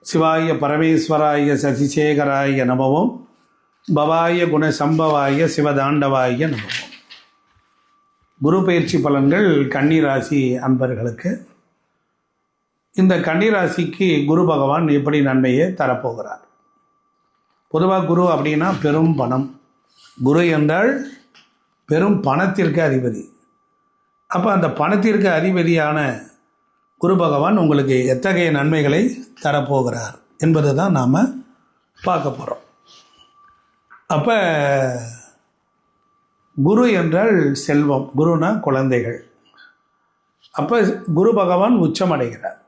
சிவாய பரமேஸ்வராய சசிசேகராய நமவோம். பவாய குணசம்பவாய சிவதாண்டவாய நமவோம். குரு பயிற்சி பலன்கள் கன்னிராசி அன்பர்களுக்கு. இந்த கன்னிராசிக்கு குரு பகவான் எப்படி நன்மையை தரப்போகிறார்? பொதுவாக குரு அப்படின்னா பெரும் பணம். குரு என்றால் பெரும் பணத்திற்கு அதிபதி. அப்போ அந்த பணத்திற்கு அதிபதியான குரு பகவான் உங்களுக்கு எத்தகைய நன்மைகளை தரப்போகிறார் என்பது தான் நாம் பார்க்க போகிறோம். அப்போ குரு என்றால் செல்வம், குருனா குழந்தைகள். அப்போ குரு பகவான் உச்சமடைகிறார்.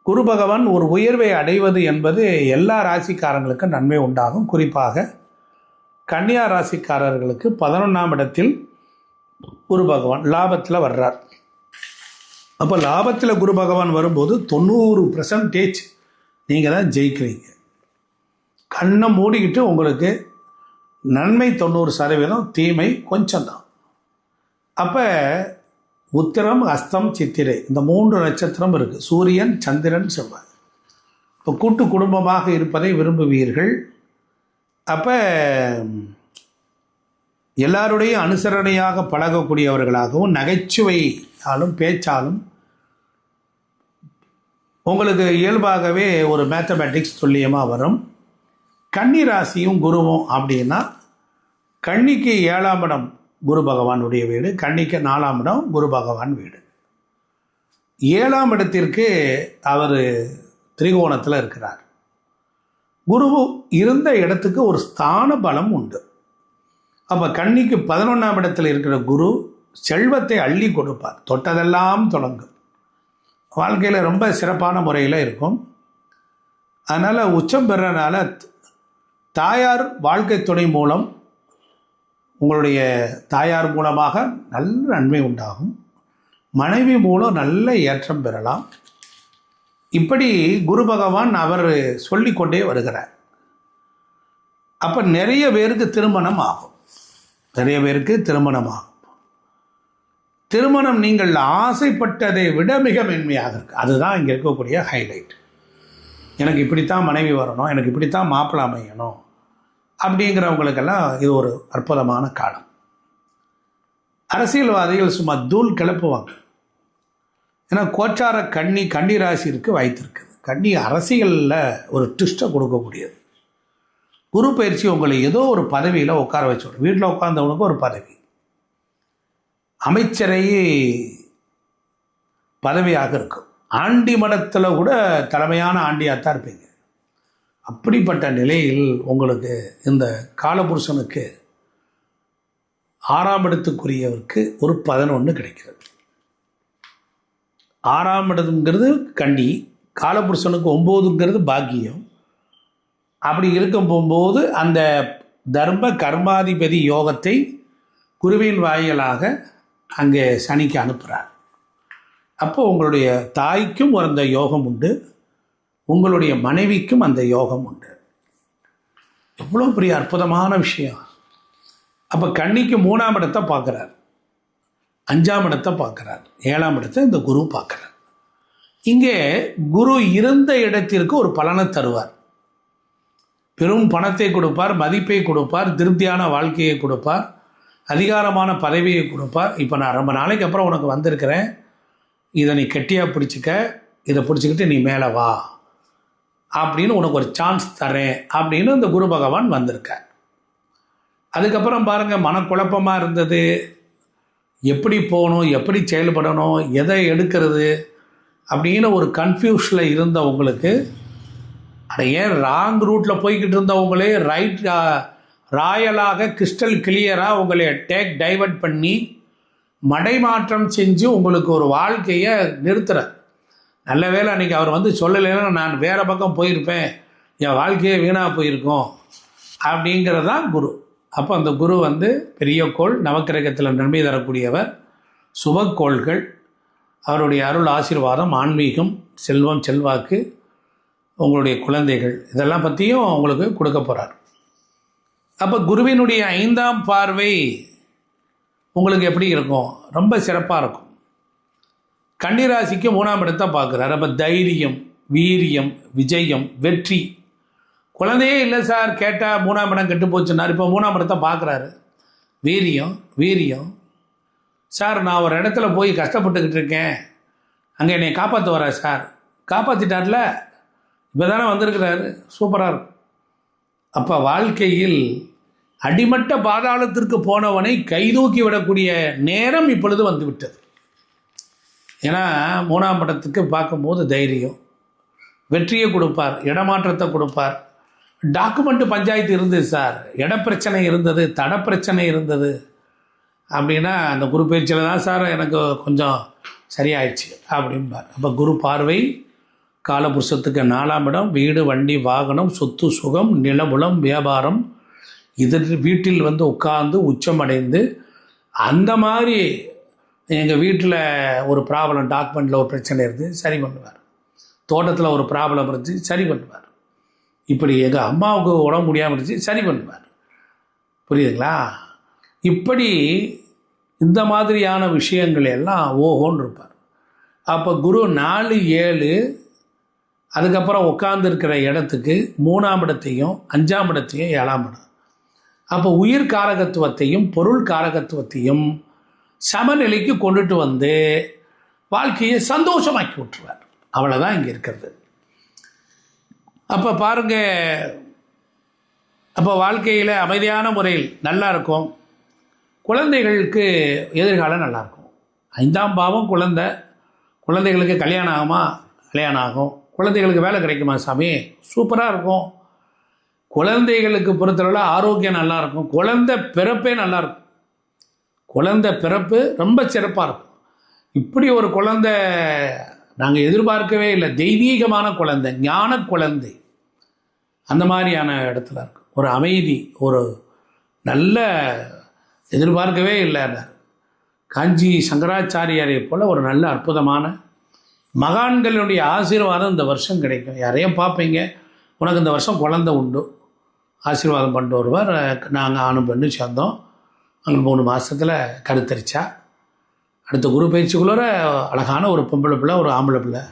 குரு பகவான் ஒரு உயர்வை அடைவது என்பது எல்லா ராசிக்காரங்களுக்கும் நன்மை உண்டாகும். குறிப்பாக கன்னியா ராசிக்காரர்களுக்கு 11ஆம் இடத்தில் குரு பகவான் லாபத்தில் வர்றார். அப்போ லாபத்தில் குரு பகவான் வரும்போது 90% நீங்கள் தான் ஜெயிக்கிறீங்க. கண்ணை மூடிக்கிட்டு உங்களுக்கு நன்மை 90%, தீமை கொஞ்சம் தான். அப்போ உத்திரம், அஸ்தம், சித்திரை இந்த 3 நட்சத்திரம் இருக்குது. சூரியன், சந்திரன், செவ்வாய். இப்போ கூட்டு குடும்பமாக இருப்பதை விரும்புவீர்கள். அப்போ எல்லாருடைய அனுசரணையாக பழகக்கூடியவர்களாகவும் நகைச்சுவையாலும் பேச்சாலும் உங்களுக்கு இயல்பாகவே ஒரு மேத்தமேட்டிக்ஸ் துல்லியமாக வரும். கன்னி ராசியும் குருவும் அப்படின்னா கன்னிக்கு 7ஆம் இடம் குரு பகவானுடைய வீடு, கன்னிக்கு 4ஆம் இடம் குரு பகவான் வீடு. 7ஆம் இடத்திற்கு அவர் திரிகோணத்தில் இருக்கிறார். குரு இருந்த இடத்துக்கு ஒரு ஸ்தான பலம் உண்டு. அப்போ கன்னிக்கு 11ஆம் இடத்தில் இருக்கிற குரு செல்வத்தை அள்ளி கொடுப்பார். தொட்டதெல்லாம் தொடங்கும். வாழ்க்கையில் ரொம்ப சிறப்பான முறையில் இருக்கும். அதனால் உச்சம் பெறனால தாயார் வாழ்க்கை துணை மூலம், உங்களுடைய தாயார் மூலமாக நல்ல நன்மை உண்டாகும். மனைவி மூலம் நல்ல ஏற்றம் பெறலாம். இப்படி குரு பகவான் அவர் சொல்லிக்கொண்டே வருகிறார். அப்போ நிறைய பேருக்கு திருமணம் ஆகும். திருமணம் நீங்கள் ஆசைப்பட்டதை விட மிக மென்மையாக இருக்கு. அதுதான் இங்கே இருக்கக்கூடிய ஹைலைட். எனக்கு இப்படித்தான் மனைவி வரணும், எனக்கு இப்படித்தான் மாப்பிள்ளை அமையணும் அப்படிங்கிறவங்களுக்கெல்லாம் இது ஒரு அற்புதமான காலம். அரசியல்வாதிகள் சும்மா தூள் கிளப்புவாங்க. ஏன்னா கோச்சார கன்னி ராசிற்கு வைத்திருக்குது. கன்னி அரசியலில் ஒரு ட்விஸ்ட்டை கொடுக்கக்கூடியது. குரு பயிற்சி உங்களை ஏதோ ஒரு பதவியில் உட்கார வச்சுடும். வீட்டில் உட்கார்ந்தவனுக்கு ஒரு பதவி, அமைச்சரை பதவியாக இருக்கும். ஆண்டி மடத்தில் கூட தலைமையான ஆண்டியாகத்தான் இருப்பீங்க. அப்படிப்பட்ட நிலையில் உங்களுக்கு இந்த காலபுருஷனுக்கு 6ஆம் இடத்துக்குரியவருக்கு ஒரு 11 கிடைக்கிறது. 6ஆம் இடம்ங்கிறது கன்னி, காலபுருஷனுக்கு 9ங்கிறது பாக்கியம். அப்படி இருக்கும் போகும்போது அந்த தர்ம கர்மாதிபதி யோகத்தை குருவின் வாயிலாக அங்கே சனிக்கு அனுப்புகிறார். அப்போ உங்களுடைய தாய்க்கும் அந்த யோகம் உண்டு, உங்களுடைய மனைவிக்கும் அந்த யோகம் உண்டு. எவ்வளோ பெரிய அற்புதமான விஷயம். அப்போ கன்னிக்கு 3ஆம் இடத்தை பார்க்குறார், 5ஆம் இடத்தை பார்க்குறார், 7ஆம் இடத்தை இந்த குரு பார்க்குறார். இங்கே குரு இருந்த இடத்திற்கு ஒரு பலனை தருவார். பெரும் பணத்தை கொடுப்பார், மதிப்பை கொடுப்பார், திருப்தியான வாழ்க்கையை கொடுப்பார், அதிகாரமான பதவியை கொடுப்பார். இப்போ நான் ரொம்ப நாளைக்கு அப்புறம் உனக்கு வந்திருக்கிறேன், இதை நீ கெட்டியாக பிடிச்சிக்க, இதை பிடிச்சிக்கிட்டு நீ மேலே வா அப்படின்னு உனக்கு ஒரு சான்ஸ் தரேன் அப்படின்னு இந்த குரு பகவான் வந்திருக்கார். அதுக்கப்புறம் பாருங்கள், மனக்குழப்பமாக இருந்தது, எப்படி போகணும், எப்படி செயல்படணும், எதை எடுக்கிறது அப்படின்னு ஒரு கன்ஃபியூஷனில் இருந்த உங்களுக்கு, அட ஏன் ராங் ரூட்டில் போய்கிட்டு இருந்தவங்களே ரைட் ராயலாக கிறிஸ்டல் கிளியராக உங்களை டைவர்ட் பண்ணி மடைமாற்றம் செஞ்சு உங்களுக்கு ஒரு வாழ்க்கையை நிறுத்துகிறார். நல்ல வேளை அன்றைக்கி அவர் வந்து சொல்லலைன்னா நான் வேறு பக்கம் போயிருப்பேன், என் வாழ்க்கையே வீணாக போயிருக்கோம் அப்படிங்கிறதான் குரு. அப்போ அந்த குரு வந்து பெரிய கோள், நவக்கிரகத்தில் நன்மை தரக்கூடியவர், சுபக்கோள்கள், அவருடைய அருள் ஆசீர்வாதம், ஆன்மீகம், செல்வம், செல்வாக்கு, உங்களுடைய குழந்தைகள், இதெல்லாம் பற்றியும் உங்களுக்கு கொடுக்க போகிறார். அப்போ குருவினுடைய 5ஆம் பார்வை உங்களுக்கு எப்படி இருக்கும்? ரொம்ப சிறப்பாக இருக்கும். கன்னிராசிக்கு 3ஆம் இடத்தை பார்க்குறாரு. அப்போ தைரியம், வீரியம், விஜயம், வெற்றி. குழந்தையே இல்லை சார் கேட்டால் 3ஆம் இடம் கெட்டு போச்சுன்னார். இப்போ 3ஆம் இடத்தை பார்க்குறாரு. வீரியம், வீரியம். சார் நான் ஒரு இடத்துல போய் கஷ்டப்பட்டுக்கிட்டு இருக்கேன், அங்கே என்னை காப்பாற்ற வரா சார். காப்பாற்றிட்டார்ல, இப்போ தானே வந்திருக்கிறாரு. சூப்பராக இருக்கும். அப்போ வாழ்க்கையில் அடிமட்ட பாதாளத்திற்கு போனவனை கைதூக்கி விடக்கூடிய நேரம் இப்பொழுது வந்துவிட்டது. ஏன்னா 3ஆம் இடத்துக்கு பார்க்கும்போது தைரியம், வெற்றியை கொடுப்பார், இடமாற்றத்தை கொடுப்பார். டாக்குமெண்ட் பஞ்சாயத்து இருந்தது சார், இட பிரச்சனை இருந்தது, தட பிரச்சனை இருந்தது அப்படின்னா அந்த குரு பயிற்சியில் தான் சார் எனக்கு கொஞ்சம் சரியாயிடுச்சு அப்படிம்பார். அப்போ குரு பார்வை காலபுருஷத்துக்கு 4ஆம் இடம், வீடு, வண்டி, வாகனம், சொத்து, சுகம், நிலபுலம், வியாபாரம், இது வீட்டில் வந்து உட்கார்ந்து உச்சமடைந்து அந்த மாதிரி எங்கள் வீட்டில் ஒரு ப்ராப்ளம், டாக்குமெண்ட்டில் ஒரு பிரச்சனை இருந்து சரி பண்ணுவார். தோட்டத்தில் ஒரு ப்ராப்ளம் இருந்துச்சு சரி பண்ணுவார். இப்படி எங்கள் அம்மாவுக்கு உடம்பு முடியாமல் இருந்துச்சு சரி பண்ணுவார். புரியுதுங்களா? இப்படி இந்த மாதிரியான விஷயங்கள் எல்லாம் ஓஹோன்னு இருப்பார். அப்போ குரு 4, 7 அதுக்கப்புறம் உட்கார்ந்துருக்கிற இடத்துக்கு 3ஆம் இடத்தையும் 5ஆம் இடத்தையும் 7ஆம் இடம். அப்போ உயிர் காரகத்துவத்தையும் பொருள் காரகத்துவத்தையும் சமநிலைக்கு கொண்டுட்டு வந்து வாழ்க்கையை சந்தோஷமாக்கி விட்டுருவார். அவ்வளோதான் இங்கே இருக்கிறது. அப்போ பாருங்க, அப்போ வாழ்க்கையில் அமைதியான முறையில் நல்லா இருக்கும். குழந்தைகளுக்கு எதிர்காலம் நல்லாயிருக்கும். 5ஆம் பாவம் குழந்தை. குழந்தைகளுக்கு கல்யாணம் ஆகுமா? கல்யாணம் ஆகும். குழந்தைகளுக்கு வேலை கிடைக்குமா சாமி? சூப்பராக இருக்கும். குழந்தைகளுக்கு பொறுத்தளவில் ஆரோக்கியம் நல்லாயிருக்கும். குழந்தை பிறப்பே நல்லாயிருக்கும். குழந்தை பிறப்பு ரொம்ப சிறப்பாக இருக்கும். இப்படி ஒரு குழந்தை நாங்கள் எதிர்பார்க்கவே இல்லை. தெய்வீகமான குழந்தை, ஞான குழந்தை, அந்த மாதிரியான இடத்துல இருக்கும். ஒரு அமைதி, ஒரு நல்ல எதிர்பார்க்கவே இல்லைன்னார். காஞ்சி சங்கராச்சாரியாரை போல் ஒரு நல்ல அற்புதமான மகான்களுடைய ஆசீர்வாதம் இந்த வருஷம் கிடைக்கும். யாரையும் பார்ப்பீங்க, உனக்கு இந்த வருஷம் குழந்தை உண்டு, ஆசீர்வாதம் பண்ணிட்டு வருவார். நாங்கள் ஆணும் பெண்ணு சேர்ந்தோம், அங்கே 3 மாதத்தில் கருத்தரிச்சா. அடுத்த குரு பயிற்சிக்குள்ளே அழகான ஒரு பொம்பளை பிள்ளை, ஒரு ஆம்பளை பிள்ளை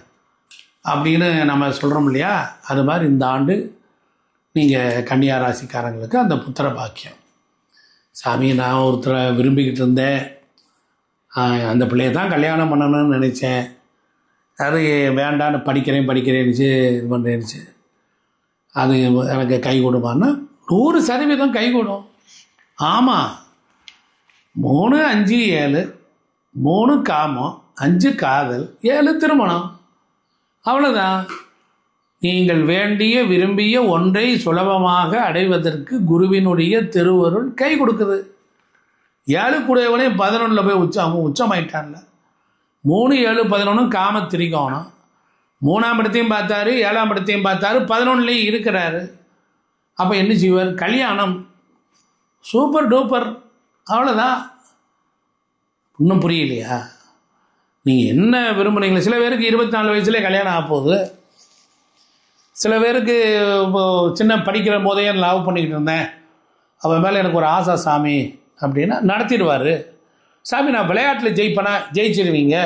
அப்படின்னு நம்ம சொல்கிறோம் இல்லையா? அது மாதிரி இந்த ஆண்டு நீங்கள் கன்னியா ராசிக்காரங்களுக்கு அந்த புத்திர பாக்கியம். சாமி நான் ஒருத்தரை விரும்பிக்கிட்டு இருந்தேன், அந்த பிள்ளையை தான் கல்யாணம் பண்ணணும்னு நினச்சேன், அது வேண்டான்னு படிக்கிறேன்னுச்சு, இது பண்ணுறேன்னுச்சு, அது எனக்கு கை கொடுமான்னா 100% கை கொடும். ஆமாம், 3, 5, 7, 3 காமம், 5 காதல், 7 திருமணம். அவ்வளோதான். நீங்கள் வேண்டிய விரும்பிய ஒன்றை சுலபமாக அடைவதற்கு குருவினுடைய திருவருள் கை கொடுக்குது. 7 கூடையவனே 11 போய் உச்சமாயிட்டான்ல. 3, 7, 11 காம திரிகோணம். 3ஆம் இடத்தையும் பார்த்தாரு, 7ஆம் இடத்தையும் பார்த்தாரு, 11லையும் இருக்கிறாரு. அப்போ என்ன செய்வார்? கல்யாணம். Super duper. அவ்வளோதான். இன்னும் புரியலையா? நீங்கள் என்ன விரும்புனீங்களே? சில பேருக்கு 24 வயசுலேயே கல்யாணம் ஆக போகுது. சில பேருக்கு சின்ன படிக்கிற போதே லவ் பண்ணிக்கிட்டு இருந்தேன், அவன் மேலே எனக்கு ஒரு ஆசை சாமி அப்படின்னா நடத்திடுவார். சாமி நான் விளையாட்டில் ஜெயிப்பேனா? ஜெயிச்சிடுவீங்க.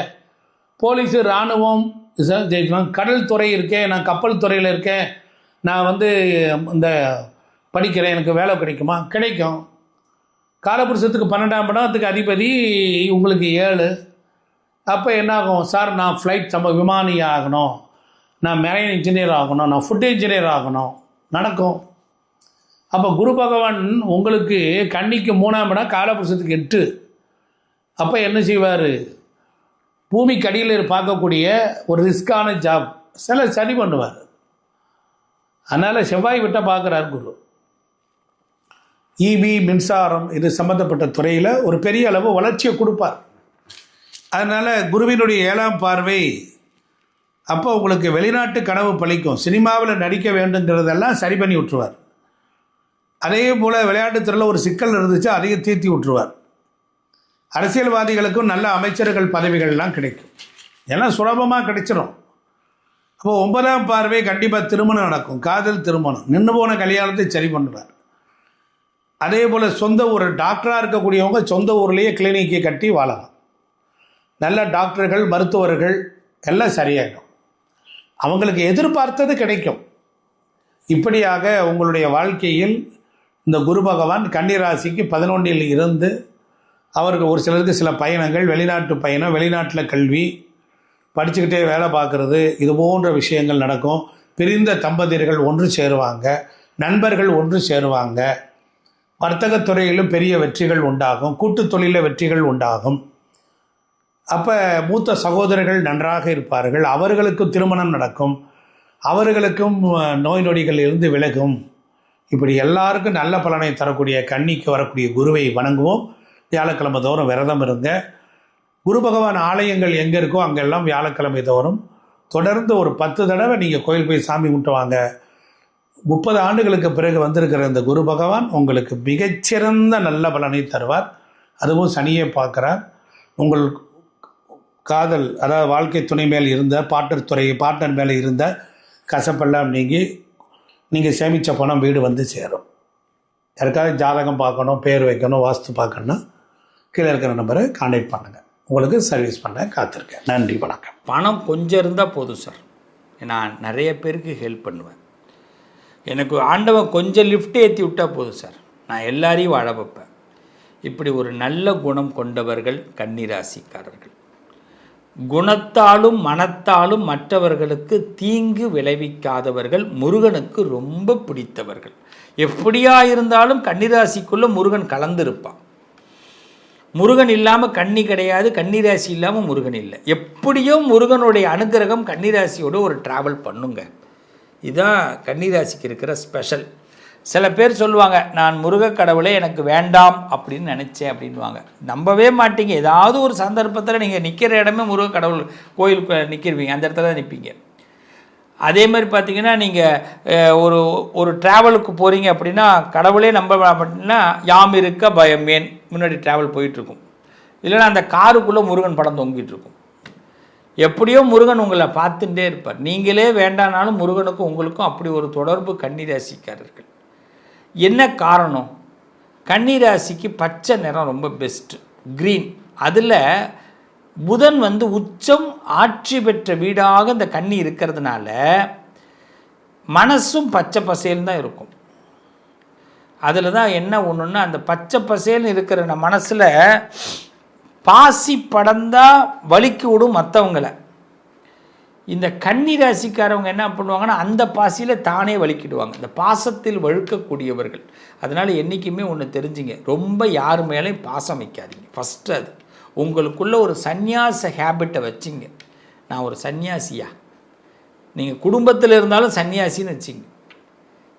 போலீஸு, இராணுவம் ஜெயிக்கலாம். கடல் துறை இருக்கேன், நான் கப்பல் துறையில் இருக்கேன், நான் இந்த படிக்கிறேன், எனக்கு வேலை கிடைக்குமா? கிடைக்கும். காலபுருஷத்துக்கு 12ஆம் இடத்துக்கு அதிபதி உங்களுக்கு 7. அப்போ என்னாகும்? சார் நான் ஃப்ளைட் விமானி ஆகணும், நான் மெரைன் இன்ஜினியர் ஆகணும், நான் ஃபுட் இன்ஜினியர் ஆகணும். நடக்கும். அப்போ குரு பகவான் உங்களுக்கு கன்னிக்கு 3ஆம் இடம், காலபுருஷத்துக்கு 8. அப்போ என்ன செய்வார்? பூமிக்கு அடியில் பார்க்கக்கூடிய ஒரு ரிஸ்கான ஜாப் சரி பண்ணுவார். அதனால் செவ்வாய் விட்ட பார்க்குறார் குரு. இபி, மின்சாரம், இது சம்மந்தப்பட்ட துறையில் ஒரு பெரிய அளவு வளர்ச்சியை கொடுப்பார். அதனால் குருவினுடைய 7ஆம் பார்வை அப்போ உங்களுக்கு வெளிநாட்டு கனவு பழிக்கும். சினிமாவில் நடிக்க வேண்டுங்கிறதெல்லாம் சரி பண்ணி விட்டுருவார். அதே போல் விளையாட்டுத்துறையில் ஒரு சிக்கல் இருந்துச்சு, அதையும் தீர்த்தி விட்டுருவார். அரசியல்வாதிகளுக்கும் நல்ல அமைச்சர்கள் பதவிகள்லாம் கிடைக்கும். எல்லாம் சுலபமாக கிடைச்சிடும். அப்போ 9ஆம் பார்வை கண்டிப்பாக திருமணம் நடக்கும். காதல் திருமணம், நின்று போன கல்யாணத்தை சரி பண்ணுவார். அதே போல் சொந்த ஊர் டாக்டராக இருக்கக்கூடியவங்க சொந்த ஊர்லேயே கிளினிக்கை கட்டி வாழலாம். நல்ல டாக்டர்கள், மருத்துவர்கள் எல்லாம் சரியாயிடும். அவங்களுக்கு எதிர்பார்த்தது கிடைக்கும். இப்படியாக உங்களுடைய வாழ்க்கையில் இந்த குரு பகவான் கன்னிராசிக்கு 11 இருந்து அவருக்கு ஒரு சிலருக்கு சில பயணங்கள், வெளிநாட்டு பயணம், வெளிநாட்டில் கல்வி, படிச்சுக்கிட்டே வேலை பார்க்குறது, இது போன்ற விஷயங்கள் நடக்கும். பிரிந்த தம்பதியர்கள் ஒன்று சேருவாங்க, நண்பர்கள் ஒன்று சேருவாங்க, வர்த்தகத்துறையிலும் பெரிய வெற்றிகள் உண்டாகும், கூட்டுத் தொழிலில் வெற்றிகள் உண்டாகும். அப்போ மூத்த சகோதரர்கள் நன்றாக இருப்பார்கள், அவர்களுக்கும் திருமணம் நடக்கும், அவர்களுக்கும் நோய் நொடிகள் இருந்து விலகும். இப்படி எல்லாருக்கும் நல்ல பலனை தரக்கூடிய கன்னிக்கு வரக்கூடிய குருவை வணங்குவோம். வியாழக்கிழமை தோறும் விரதம் இருங்க. குரு பகவான் ஆலயங்கள் எங்கே இருக்கோ அங்கெல்லாம் வியாழக்கிழமை தோறும் தொடர்ந்து ஒரு 10 தடவை நீங்கள் கோயில் போய் சாமி கும்பிட்டு வாங்க. 30 ஆண்டுகளுக்கு பிறகு வந்திருக்கிற இந்த குரு பகவான் உங்களுக்கு மிகச்சிறந்த நல்ல பலனை தருவார். அதுவும் சனியை பார்க்குறார். உங்கள் காதல், அதாவது வாழ்க்கை துணை மேல் இருந்த பார்ட்னர் மேலே இருந்த கசப்பெல்லாம் நீங்கி நீங்கள் சேமித்த பணம் வீடு வந்து சேரும். யாருக்காவது ஜாதகம் பார்க்கணும், பேர் வைக்கணும், வாஸ்து பார்க்கணுன்னா கீழே இருக்கிற நம்பரை கான்டாக்ட் பண்ணுங்கள். உங்களுக்கு சர்வீஸ் பண்ண காத்திருக்கேன். நன்றி, வணக்கம். பணம் கொஞ்சம் இருந்தால் போதும் சார். நான் நிறைய பேருக்கு ஹெல்ப் பண்ணுவேன். எனக்கு ஆண்டவன் கொஞ்சம் லிஃப்ட் ஏற்றி விட்டால் போதும் சார், நான் எல்லாரையும் வாழ வைப்பேன். இப்படி ஒரு நல்ல குணம் கொண்டவர்கள் கன்னிராசிக்காரர்கள். குணத்தாலும் மனத்தாலும் மற்றவர்களுக்கு தீங்கு விளைவிக்காதவர்கள், முருகனுக்கு ரொம்ப பிடித்தவர்கள். எப்படியா இருந்தாலும் கன்னிராசிக்குள்ளே முருகன் கலந்துருப்பான். முருகன் இல்லாமல் கன்னி கிடையாது, கன்னிராசி இல்லாமல் முருகன் இல்லை. எப்படியும் முருகனுடைய அனுகிரகம் கன்னிராசியோடு ஒரு ட்ராவல் பண்ணுங்க. இதுதான் கன்னிராசிக்கு இருக்கிற ஸ்பெஷல். சில பேர் சொல்லுவாங்க, நான் முருக கடவுளே எனக்கு வேண்டாம் அப்படின்னு நினச்சேன் அப்படின்வாங்க. நம்பவே மாட்டீங்க. ஏதாவது ஒரு சந்தர்ப்பத்தில் நீங்கள் நிற்கிற இடமே முருக கடவுள் கோயிலுக்கு நிற்கிருவீங்க, அந்த இடத்துல தான் நிற்பீங்க. அதே மாதிரி பார்த்தீங்கன்னா நீங்கள் ஒரு ட்ராவலுக்கு போகிறீங்க அப்படின்னா கடவுளே நம்ப அப்படின்னா யாம் இருக்க பயமேன் முன்னாடி ட்ராவல் போயிட்டுருக்கும். இல்லைன்னா அந்த காருக்குள்ளே முருகன் படம் தொங்கிட்டு இருக்கும். எப்படியோ முருகன் உங்களை பார்த்துட்டே இருப்பார். நீங்களே வேண்டானாலும் முருகனுக்கும் உங்களுக்கும் அப்படி ஒரு தொடர்பு கன்னிராசிக்காரர்கள். என்ன காரணம்? கன்னிராசிக்கு பச்சை நிறம் ரொம்ப பெஸ்ட்டு, க்ரீன். அதில் புதன் உச்சம் ஆட்சி பெற்ற வீடாக இந்த கன்னி இருக்கிறதுனால மனசும் பச்சை பசேல்னு தான் இருக்கும். அதில் தான் என்ன ஒன்றுன்னா, அந்த பச்சை பசேல்னு இருக்கிற நம்ம மனசில் பாசி படந்தால் வலிக்கு விடும் மற்றவங்களை. இந்த கன்னி ராசிக்காரவங்க என்ன பண்ணுவாங்கன்னா, அந்த பாசியில் தானே வலிக்கிடுவாங்க. இந்த பாசத்தில் வழுக்கக்கூடியவர்கள். அதனால் என்றைக்குமே ஒன்று தெரிஞ்சுங்க, ரொம்ப யார் மேலேயும் பாசம் வைக்காதீங்க. ஃபஸ்ட்டு அது உங்களுக்குள்ளே ஒரு சந்நியாச ஹேபிட்டை வச்சுங்க. நான் ஒரு சன்னியாசியா, நீங்கள் குடும்பத்தில் இருந்தாலும் சன்னியாசின்னு வச்சுங்க.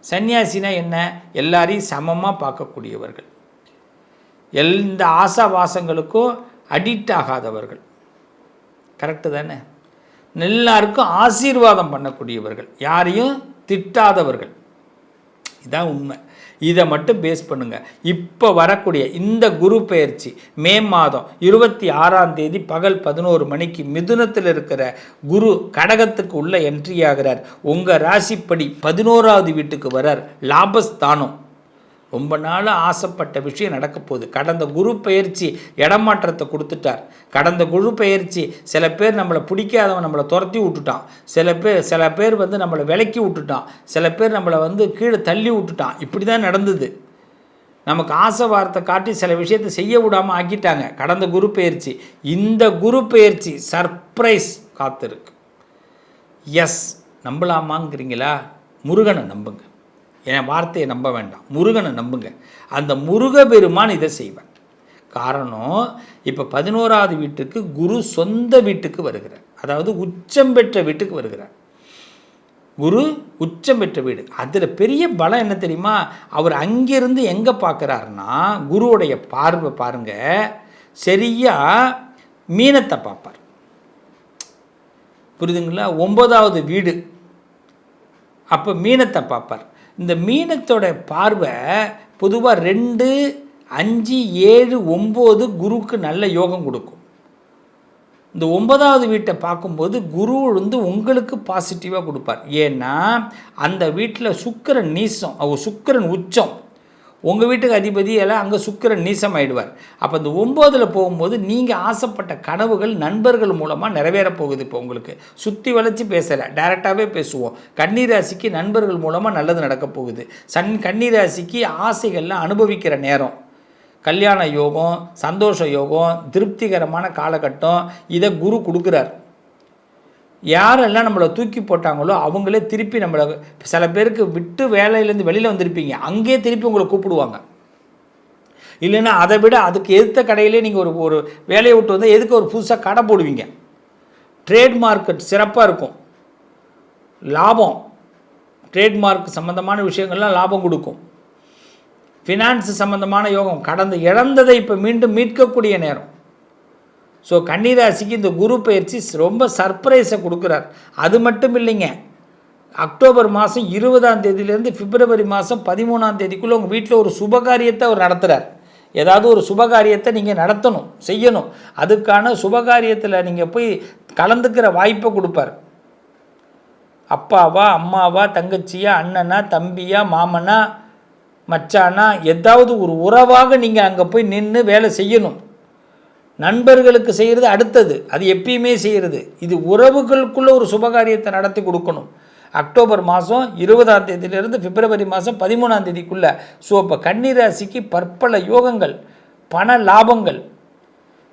சன்னியாசினா என்ன? எல்லாரையும் சமமாக பார்க்கக்கூடியவர்கள், எந்த ஆசாவாசங்களுக்கும் அடிக்ட் ஆகாதவர்கள். கரெக்டு தானே? எல்லாருக்கும் ஆசீர்வாதம் பண்ணக்கூடியவர்கள், யாரையும் திட்டாதவர்கள். இதான் உண்மை. இதை மட்டும் பேஸ் பண்ணுங்கள். இப்போ வரக்கூடிய இந்த குரு பெயர்ச்சி மே மாதம் 26ஆம் தேதி பகல் 11 மணிக்கு மிதுனத்தில் இருக்கிற குரு கடகத்துக்கு உள்ள என்ட்ரி ஆகிறார். உங்கள் ராசிப்படி 11ஆவது வீட்டுக்கு வரார், லாபஸ்தானம். ரொம்ப நாளாக ஆசைப்பட்ட விஷயம் நடக்க போகுது. கடந்த குரு பெயர்ச்சி இடமாற்றத்தை கொடுத்துட்டார். கடந்த குரு பெயர்ச்சி சில பேர் நம்மளை பிடிக்காதவன் நம்மளை துரத்தி விட்டுட்டான். சில பேர் நம்மளை விலக்கி விட்டுட்டான். சில பேர் நம்மளை கீழே தள்ளி விட்டுட்டான். இப்படி தான் நடந்தது. நமக்கு ஆசை வார்த்தை காட்டி சில விஷயத்தை செய்ய விடாமல் ஆக்கிட்டாங்க கடந்த குரு பெயர்ச்சி. இந்த குரு பெயர்ச்சி சர்ப்ரைஸ் காத்திருக்கு. எஸ், நம்பலாமாங்கிறீங்களா? முருகனை நம்புங்க. என் வார்த்தையை நம்ப வேண்டாம், முருகனை நம்புங்க. அந்த முருகபெருமான் இதை செய்வேன். காரணம், இப்போ 11ஆவது வீட்டுக்கு குரு சொந்த வீட்டுக்கு வருகிறார். அதாவது உச்சம் பெற்ற வீட்டுக்கு வருகிறார். குரு உச்சம் பெற்ற வீடு. அதில் பெரிய பலம் என்ன தெரியுமா? அவர் அங்கிருந்து எங்கே பார்க்குறாருன்னா, குருவுடைய பார்வை பாருங்க, சரியாக மீனத்தை பார்ப்பார். புரியுதுங்களா? 9ஆவது வீடு, அப்போ மீனத்தை பார்ப்பார். இந்த மீனத்தோட பார்வை பொதுவாக 2, 5, 7, 9 குருக்கு நல்ல யோகம் கொடுக்கும். இந்த 9ஆவது வீட்டை பார்க்கும்போது குரு உங்களுக்கு பாசிட்டிவாக கொடுப்பார். ஏன்னா அந்த வீட்டில் சுக்கிரன் நீசம், அவர் சுக்கிரன் உச்சம். உங்கள் வீட்டுக்கு அதிபதி எல்லாம் அங்கே சுக்கிரன் நீசம் ஆகிடுவார். அப்போ இந்த 9ல் போகும்போது நீங்கள் ஆசைப்பட்ட கனவுகள் நண்பர்கள் மூலமாக நிறைவேற போகுது. இப்போ உங்களுக்கு சுற்றி வளைச்சி பேசலை, டைரெக்டாகவே பேசுவோம். கன்னிராசிக்கு நண்பர்கள் மூலமாக நல்லது நடக்க போகுது. கன்னிராசிக்கு ஆசைகள்லாம் அனுபவிக்கிற நேரம், கல்யாண யோகம், சந்தோஷ யோகம், திருப்திகரமான காலகட்டம், இதை குரு கொடுக்குறார். யாரெல்லாம் நம்மளை தூக்கி போட்டாங்களோ அவங்களே திருப்பி நம்மளை, சில பேருக்கு விட்டு வேலையிலேருந்து வெளியில் வந்திருப்பீங்க, அங்கேயே திருப்பி உங்களை கூப்பிடுவாங்க. இல்லைன்னா அதை விட அதுக்கு எதிர்த்த கடையிலே நீங்கள் ஒரு வேலையை விட்டு வந்தால் எதுக்கு ஒரு புதுசாக கடை போடுவீங்க. ட்ரேட் மார்க்கெட் சிறப்பாக இருக்கும், லாபம், ட்ரேட்மார்க் சம்மந்தமான விஷயங்கள்லாம் லாபம் கொடுக்கும். ஃபினான்ஸ் சம்மந்தமான யோகம், கடந்த இழந்ததை இப்போ மீண்டும் மீட்கக்கூடிய நேரம். ஸோ கன்னிராசிக்கு இந்த குரு பயிற்சி ரொம்ப சர்ப்ரைஸை கொடுக்குறார். அது மட்டும் இல்லைங்க, அக்டோபர் மாதம் 20ஆம் தேதியிலேருந்து பிப்ரவரி மாதம் 13ஆம் தேதிக்குள்ளே உங்கள் வீட்டில் ஒரு சுபகாரியத்தை அவர் நடத்துகிறார். ஏதாவது ஒரு சுபகாரியத்தை நீங்கள் நடத்தணும், செய்யணும். அதுக்கான சுபகாரியத்தில் நீங்கள் போய் கலந்துக்கிற வாய்ப்பை கொடுப்பார். அப்பாவா, அம்மாவா, தங்கச்சியா, அண்ணனா, தம்பியா, மாமனா, மச்சானா, ஏதாவது ஒரு உறவாக நீங்கள் அங்கே போய் நின்று வேலை செய்யணும். நண்பர்களுக்கு செய்கிறது அடுத்தது, அது எப்பயுமே செய்கிறது. இது உறவுகளுக்குள்ளே ஒரு சுபகாரியத்தை நடத்தி கொடுக்கணும். அக்டோபர் மாதம் 20ஆம் தேதியிலிருந்து பிப்ரவரி மாதம் 13ஆம் தேதிக்குள்ளே. ஸோ இப்போ கன்னிராசிக்கு பற்பல யோகங்கள், பண லாபங்கள்.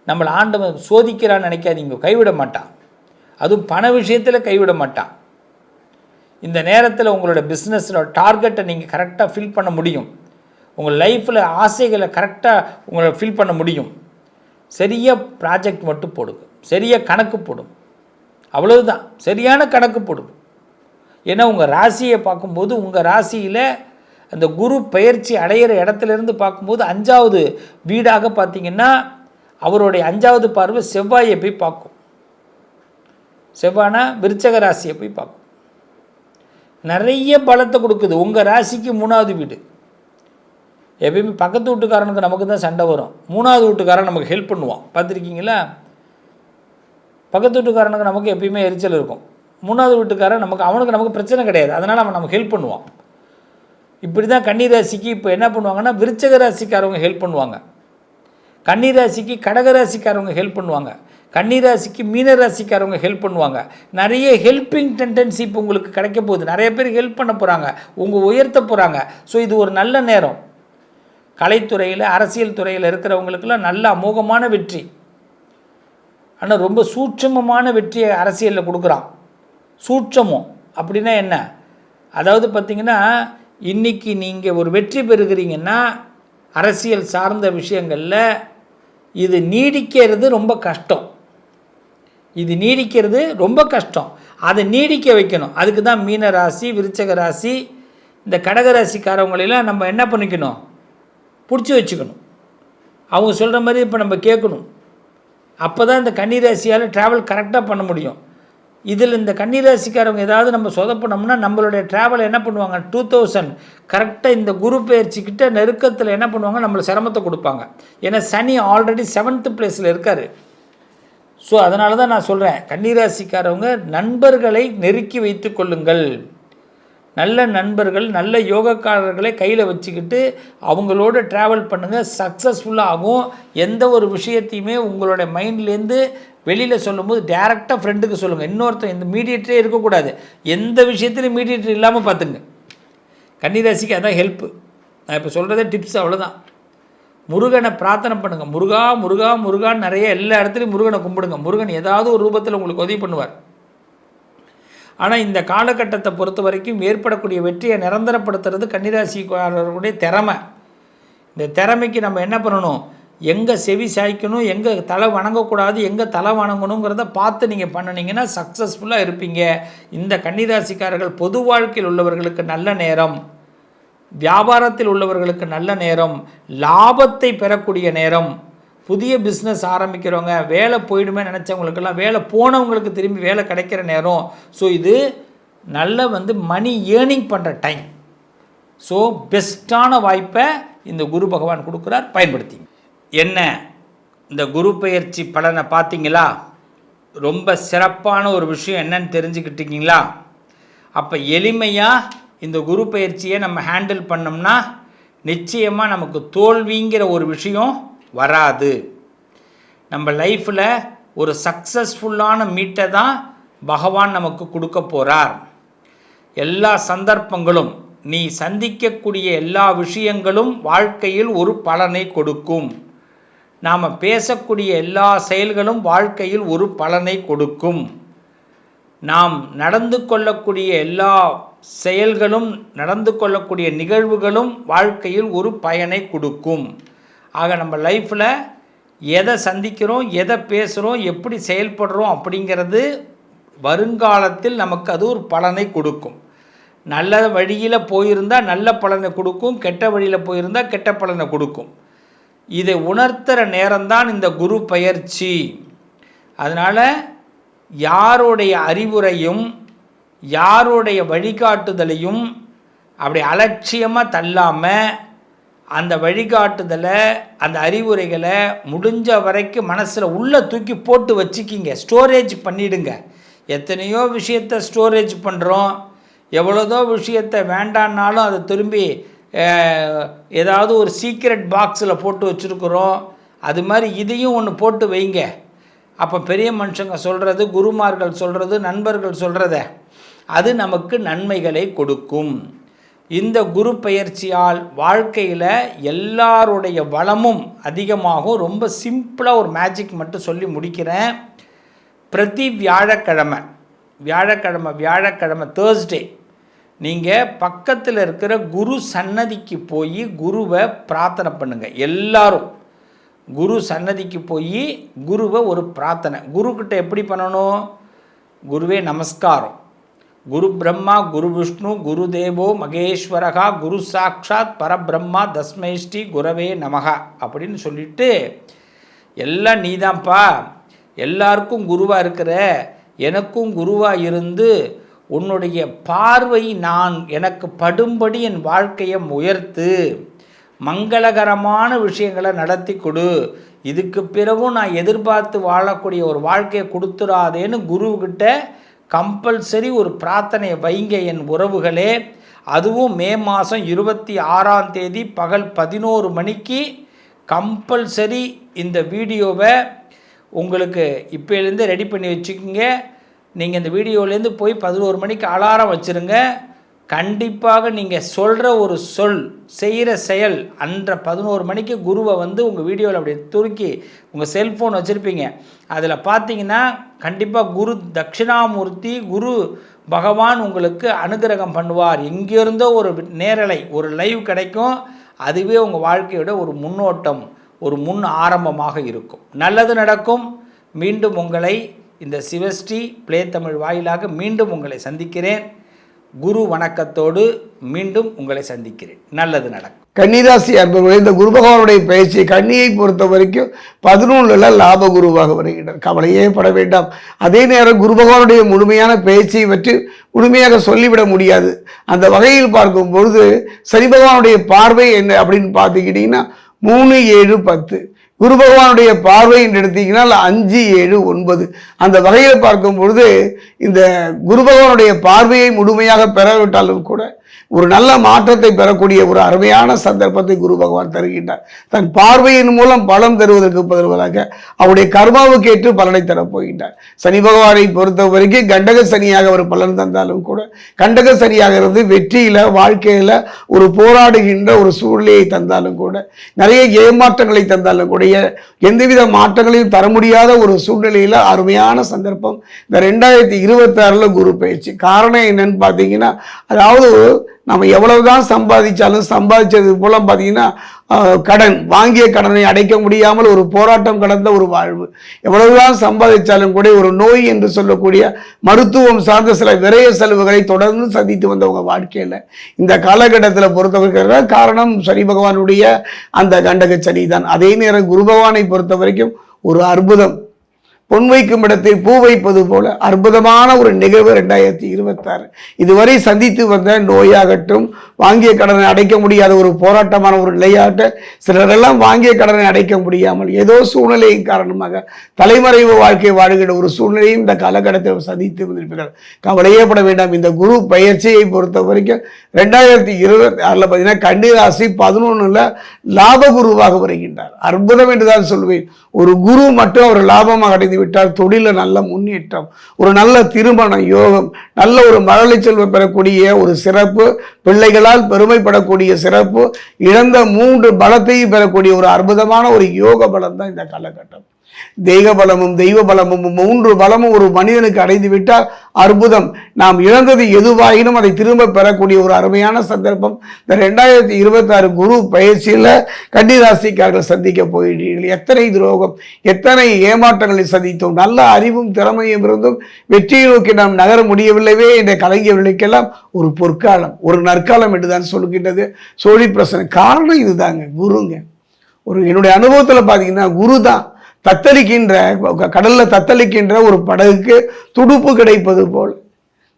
நம்மளை ஆண்டவன் சோதிக்கிறான்னு நினைக்காதீங்க, கைவிட மாட்டான். அதுவும் பண விஷயத்தில் கைவிட மாட்டான். இந்த நேரத்தில் உங்களோட பிஸ்னஸில் டார்கெட்டை நீங்கள் கரெக்டாக ஃபில் பண்ண முடியும். உங்கள் லைஃப்பில் ஆசைகளை கரெக்டாக உங்களை ஃபில் பண்ண முடியும். சரியாக ப்ராஜெக்ட் மட்டும் போடுங்க, சரியாக கணக்கு போடும், அவ்வளவுதான். சரியான கணக்கு போடும். ஏன்னா உங்கள் ராசியை பார்க்கும்போது உங்கள் ராசியில் அந்த குரு பயிற்சி அடையிற இடத்துலேருந்து பார்க்கும்போது 5வது வீடாக பார்த்தீங்கன்னா அவருடைய 5வது பார்வை செவ்வாயை போய் பார்க்கும். செவ்வானா விருச்சக ராசியை போய் பார்க்கும். நிறைய பலத்தை கொடுக்குது. உங்கள் ராசிக்கு 3வது வீடு. எப்பயுமே பக்கத்து வீட்டுக்காரனுக்கு நமக்கு தான் சண்டை வரும், 3வது வீட்டுக்காரன் நமக்கு ஹெல்ப் பண்ணுவான். பார்த்துருக்கீங்களா? பக்கத்து வீட்டுக்காரனுக்கு நமக்கு எப்பயுமே எரிச்சல் இருக்கும். 3வது வீட்டுக்காரன் நமக்கு பிரச்சனை கிடையாது, அதனால் அவன் நமக்கு ஹெல்ப் பண்ணுவான். இப்படி தான் கன்னிராசிக்கு இப்போ என்ன பண்ணுவாங்கன்னா விருச்சக ராசிக்காரவங்க ஹெல்ப் பண்ணுவாங்க, கன்னிராசிக்கு கடகராசிக்காரவங்க ஹெல்ப் பண்ணுவாங்க, கன்னிராசிக்கு மீனராசிக்காரவங்க ஹெல்ப் பண்ணுவாங்க. நிறைய ஹெல்பிங் டெண்டன்சி இப்போ உங்களுக்கு கிடைக்க போகுது. நிறைய பேர் ஹெல்ப் பண்ண போகிறாங்க, உங்கள் உயர்த்த போகிறாங்க. ஸோ இது ஒரு நல்ல நேரம். கலைத்துறையில், அரசியல் துறையில் இருக்கிறவங்களுக்கெல்லாம் நல்ல அமோகமான வெற்றி. ஆனால் ரொம்ப சூட்சமமான வெற்றியை அரசியலில் கொடுக்குறான். சூட்சமம் அப்படின்னா என்ன? அதாவது பார்த்திங்கன்னா இன்றைக்கி நீங்கள் ஒரு வெற்றி பெறுகிறீங்கன்னா அரசியல் சார்ந்த விஷயங்களில் இது நீடிக்கிறது ரொம்ப கஷ்டம். இது நீடிக்கிறது ரொம்ப கஷ்டம். அதை நீடிக்க வைக்கணும். அதுக்கு தான் மீன ராசி, விருச்சக ராசி, இந்த கடகராசிக்காரவங்களெல்லாம் நம்ம என்ன பண்ணிக்கணும், பிடிச்சி வச்சுக்கணும். அவங்க சொல்கிற மாதிரி இப்போ நம்ம கேட்கணும். அப்போ தான் இந்த கன்னிராசியால் ட்ராவல் கரெக்டாக பண்ண முடியும். இதில் இந்த கன்னிராசிக்காரவங்க ஏதாவது நம்ம சொதப்பினோம்னா நம்மளுடைய ட்ராவல் என்ன பண்ணுவாங்க, 2000 கரெக்டாக இந்த குரு பயிற்சிக்கிட்ட நெருக்கத்தில் என்ன பண்ணுவாங்க, நம்மளை சிரமத்தை கொடுப்பாங்க. ஏன்னா சனி ஆல்ரெடி 7th பிளேஸில் இருக்கார். ஸோ அதனால தான் நான் சொல்கிறேன், கன்னிராசிக்காரவங்க நண்பர்களை நெருக்கி வைத்து கொள்ளுங்கள். நல்ல நண்பர்கள், நல்ல யோகக்காரர்களை கையில் வச்சுக்கிட்டு அவங்களோட ட்ராவல் பண்ணுங்கள். சக்ஸஸ்ஃபுல்லாக ஆகும். எந்த ஒரு விஷயத்தையுமே உங்களோட மைண்ட்லேருந்து வெளியில் சொல்லும்போது டேரெக்டாக ஃப்ரெண்டுக்கு சொல்லுங்கள். இன்னொருத்தர் இந்த மீடியேட்டரே இருக்கக்கூடாது. எந்த விஷயத்துலையும் மீடியேட்டர் இல்லாமல் பார்த்துங்க. கன்னிராசிக்கு அதான் ஹெல்ப்பு. நான் இப்போ சொல்கிறதே டிப்ஸ், அவ்வளோதான். முருகனை பிரார்த்தனை பண்ணுங்கள். முருகா முருகா முருகான்னு நிறைய எல்லா இடத்துலையும் முருகனை கும்பிடுங்க. முருகன் ஏதாவது ஒரு ரூபத்தில் உங்களுக்கு உதவி பண்ணுவார். ஆனால் இந்த காலகட்டத்தை பொறுத்த வரைக்கும் ஏற்படக்கூடிய வெற்றியை நிரந்தரப்படுத்துறது கன்னிராசிக்காரர்களுடைய திறமை. இந்த திறமைக்கு நம்ம என்ன பண்ணணும், எங்கே செவி சாய்க்கணும், எங்கே தலை வணங்கக்கூடாது, எங்கே தலை வணங்கணுங்கிறத பார்த்து நீங்கள் பண்ணினீங்கன்னா சக்ஸஸ்ஃபுல்லாக இருப்பீங்க. இந்த கன்னிராசிக்காரர்கள் பொது வாழ்க்கையில் உள்ளவர்களுக்கு நல்ல நேரம், வியாபாரத்தில் உள்ளவர்களுக்கு நல்ல நேரம், லாபத்தை பெறக்கூடிய நேரம், புதிய பிஸ்னஸ் ஆரம்பிக்கிறவங்க, வேலை போயிடுமே நினச்சவங்களுக்கெல்லாம் வேலை போனவங்களுக்கு திரும்பி வேலை கிடைக்கிற நேரம். ஸோ இது நல்ல மணி ஏர்னிங் பண்ணுற டைம். ஸோ பெஸ்ட்டான வாய்ப்பை இந்த குரு பகவான் கொடுக்குறார், பயன்படுத்திங்க. என்ன இந்த குரு பயிற்சி பலனை பார்த்தீங்களா? ரொம்ப சிறப்பான ஒரு விஷயம் என்னன்னு தெரிஞ்சுக்கிட்டீங்களா? அப்போ எளிமையாக இந்த குரு பயிற்சியை நம்ம ஹேண்டில் பண்ணோம்னா நிச்சயமாக நமக்கு தோல்விங்கிற ஒரு விஷயம் வராது. நம்ம லைஃப்பில் ஒரு சக்ஸஸ்ஃபுல்லான மீட்டை தான் பகவான் நமக்கு கொடுக்க போகிறார். எல்லா சந்தர்ப்பங்களும், நீ சந்திக்கக்கூடிய எல்லா விஷயங்களும் வாழ்க்கையில் ஒரு பலனை கொடுக்கும். நாம் பேசக்கூடிய எல்லா செயல்களும் வாழ்க்கையில் ஒரு பலனை கொடுக்கும். நாம் நடந்து கொள்ளக்கூடிய எல்லா செயல்களும், நடந்து கொள்ளக்கூடிய நிகழ்வுகளும் வாழ்க்கையில் ஒரு பயனை கொடுக்கும். ஆக நம்ம லைஃப்பில் எதை சந்திக்கிறோம், எதை பேசுகிறோம், எப்படி செயல்படுறோம் அப்படிங்கிறது வருங்காலத்தில் நமக்கு அது ஒரு பலனை கொடுக்கும். நல்ல வழியில் போயிருந்தால் நல்ல பலனை கொடுக்கும், கெட்ட வழியில் போயிருந்தால் கெட்ட பலனை கொடுக்கும். இதை உணர்த்துகிற நேரம்தான் இந்த குரு பயிற்சி. அதனால் யாருடைய அறிவுரையும் யாருடைய வழிகாட்டுதலையும் அப்படி அலட்சியமாக தள்ளாமல் அந்த வழிகாட்டுதலை, அந்த அறிவுரைகளை முடிஞ்ச வரைக்கும் மனசில் உள்ளே தூக்கி போட்டு வச்சுக்கிங்க, ஸ்டோரேஜ் பண்ணிவிடுங்க. எத்தனையோ விஷயத்தை ஸ்டோரேஜ் பண்ணுறோம், எவ்வளோதோ விஷயத்தை வேண்டான்னாலும் அதை திரும்பி ஏதாவது ஒரு சீக்ரெட் பாக்ஸில் போட்டு வச்சுருக்குறோம். அது மாதிரி இதையும் ஒன்று போட்டு வைங்க. அப்போ பெரிய மனுஷங்க சொல்கிறது, குருமார்கள் சொல்கிறது, நண்பர்கள் சொல்கிறத அது நமக்கு நன்மைகளை கொடுக்கும். இந்த குரு பயிற்சியால் வாழ்க்கையில் எல்லாருடைய வளமும் அதிகமாகும். ரொம்ப சிம்பிளாக ஒரு மேஜிக் மட்டும் சொல்லி முடிக்கிறேன். பிரதி வியாழக்கிழமை தேர்ஸ்டே நீங்கள் பக்கத்தில் இருக்கிற குரு சன்னதிக்கு போய் குருவை பிரார்த்தனை பண்ணுங்கள். எல்லாரும் குரு சன்னதிக்கு போய் குருவை ஒரு பிரார்த்தனை. குருக்கிட்ட எப்படி பண்ணணும்? குருவே நமஸ்காரம், குரு பிரம்மா குரு விஷ்ணு குரு தேவோ மகேஸ்வரகா குரு சாட்சாத் பரபிரம்மா தஸ்மை ஸ்ரீ குரவே நமகா அப்படின்னு சொல்லிட்டு, எல்லாம் நீதான்ப்பா, எல்லாருக்கும் குருவாக இருக்கிற எனக்கும் குருவாக இருந்து உன்னுடைய பார்வை நான் எனக்கு படும்படி என் வாழ்க்கையை உயர்த்து, மங்களகரமான விஷயங்களை நடத்தி கொடு, இதுக்கு பிறகும் நான் எதிர்பார்த்து வாழக்கூடிய ஒரு வாழ்க்கையை கொடுத்துடாதேன்னு குருவுக்கிட்ட கம்பல்சரி ஒரு பிரார்த்தனையை வைங்க என் உறவுகளே. அதுவும் மே மாதம் 26ஆம் தேதி பகல் 11 மணிக்கு கம்பல்சரி இந்த வீடியோவை உங்களுக்கு இப்போலேருந்து ரெடி பண்ணி வச்சுக்கோங்க. நீங்கள் இந்த வீடியோலேருந்து போய் 11 மணிக்கு அலாரம் வச்சுருங்க. கண்டிப்பாக நீங்கள் சொல்கிற ஒரு சொல், செய்கிற செயல் அன்ற 11 மணிக்கு குருவை உங்கள் வீடியோவில் அப்படி துருக்கி உங்கள் செல்ஃபோன் வச்சுருப்பீங்க. அதில் பார்த்தீங்கன்னா கண்டிப்பாக குரு தட்சிணாமூர்த்தி குரு பகவான் உங்களுக்கு அனுகிரகம் பண்ணுவார். எங்கேருந்தோ ஒரு நேரலை, ஒரு லைவ் கிடைக்கும். அதுவே உங்கள் வாழ்க்கையோட ஒரு முன்னோட்டம், ஒரு முன் ஆரம்பமாக இருக்கும். நல்லது நடக்கும். மீண்டும் உங்களை இந்த சிவஸ்ரீ ப்ளே தமிழ் வாயிலாக மீண்டும் உங்களை சந்திக்கிறேன். குரு வணக்கத்தோடு மீண்டும் உங்களை சந்திக்கிறேன். நல்லது நடக்கும். கன்னிராசி அன்பர்களே, இந்த குரு பகவானுடைய பயிற்சி கன்னியை பொறுத்த வரைக்கும் 11 லாப குருவாக வருகின்றார். கவலையே பட வேண்டாம். அதே நேரம் குரு பகவானுடைய முழுமையான பயிற்சியை பற்றி முழுமையாக சொல்லிவிட முடியாது. அந்த வகையில் பார்க்கும் பொழுது சனி பகவானுடைய பார்வை என்ன அப்படின்னு பார்த்துக்கிட்டிங்கன்னா 3, 7, 10. குரு பகவானுடைய பார்வை என்று எடுத்தீங்கன்னால் 5, 7, 9. அந்த வகையில் பார்க்கும் பொழுது இந்த குரு பகவானுடைய பார்வையை முழுமையாக பெறவிட்டாலும் கூட ஒரு நல்ல மாற்றத்தை பெறக்கூடிய ஒரு அருமையான சந்தர்ப்பத்தை குரு பகவான் தருகின்றார். தன் பார்வையின் மூலம் பலம் தருவதற்கு பதிலாக அவருடைய கர்மாவுக்கு ஏற்று பலனை தரப்போகின்றார். சனி பகவானை பொறுத்த வரைக்கும் கண்டக சனியாக ஒரு பலன் தந்தாலும் கூட, கண்டக சனியாக இருந்து வெற்றியில வாழ்க்கையில ஒரு போராடுகின்ற ஒரு சூழ்நிலையை தந்தாலும் கூட, நிறைய ஏமாற்றங்களை தந்தாலும் கூட, எந்தவித மாற்றங்களையும் தர முடியாத ஒரு சூழ்நிலையில அருமையான சந்தர்ப்பம் இந்த 2026 குரு பயிற்சி. காரணம் என்னன்னு பார்த்தீங்கன்னா, அதாவது நம்ம எவ்வளவுதான் சம்பாதிச்சது போல பார்த்தீங்கன்னா கடன், வாங்கிய கடனை அடைக்க முடியாமல் ஒரு போராட்டம் கடந்த ஒரு வாழ்வு. எவ்வளவுதான் சம்பாதிச்சாலும் கூட ஒரு நோய் என்று சொல்லக்கூடிய மருத்துவம் சார்ந்த சில விரைய செலவுகளை தொடர்ந்து சந்தித்து வந்தவங்க வாழ்க்கையில் இந்த காலகட்டத்தில் பொறுத்தவரைக்கிற காரணம் சனி பகவானுடைய அந்த கண்டக சனி தான். அதே நேரம் குரு பகவானை பொறுத்த வரைக்கும் ஒரு அற்புதம். பொன் வைக்கும் இடத்தில் பூ வைப்பது போல அற்புதமான ஒரு நிகழ்வு 2026. இதுவரை சந்தித்து வந்த நோயாகட்டும், வாங்கிய கடனை அடைக்க முடியாத ஒரு போராட்டமான ஒரு நிலையாட்ட, சிலரெல்லாம் வாங்கிய கடனை அடைக்க முடியாமல் ஏதோ சூழ்நிலையின் காரணமாக தலைமறைவு வாழ்க்கை வாழ்கிற ஒரு சூழ்நிலையும் இந்த காலகட்டத்தில் சந்தித்து வந்திருப்பீர்கள். கவலையே பட வேண்டாம். இந்த குரு பயிற்சியை பொறுத்த வரைக்கும் 2026 பார்த்தீங்கன்னா கன்னி ராசி 11ல் லாப குருவாக வருகின்றார். அற்புதம் என்றுதான் சொல்வேன். ஒரு குரு மட்டும் அவர் லாபமாக அடைந்து விட்டால் தொழிலில் நல்ல முன்னேற்றம், ஒரு நல்ல திருமண யோகம், நல்ல ஒரு மழலை செல்வம் பெறக்கூடிய ஒரு சிறப்பு, பிள்ளைகளால் பெருமைப்படக்கூடிய சிறப்பு, இழந்த 3 பலத்தையும் பெறக்கூடிய ஒரு அற்புதமான ஒரு யோக பலம் தான் இந்த காலகட்டம். தெய்வ பலமும் தெய்வ பலமும் 3 பலமும் ஒரு மனிதனுக்கு அடைந்து விட்டால் அற்புதம். நாம் இழந்தது எதுவாயினும் அதை திரும்ப பெறக்கூடிய ஒரு அருமையான சந்தர்ப்பம் இந்த 2026 குரு பயிற்சியில் கன்னிராசிக்காரர்கள் சந்திக்க போகிறீர்கள். எத்தனை துரோகம், எத்தனை ஏமாற்றங்களை சந்தித்தோம். நல்ல அறிவும் திறமையும் இருந்தும் வெற்றியை நோக்கி நாம் நகர முடியவில்லைவே என்ற கலைஞர்களுக்கெல்லாம் ஒரு பொற்காலம், ஒரு நற்காலம் என்றுதான் சொல்கின்றது சோழி பிரசனை. காரணம் இதுதாங்க, குருங்க. ஒரு என்னுடைய அனுபவத்தில் பார்த்தீங்கன்னா குரு தான் தத்தளிக்கின்ற, கடல்ல தத்தளிக்கின்ற ஒரு படகுக்கு துடுப்பு கிடைப்பது போல,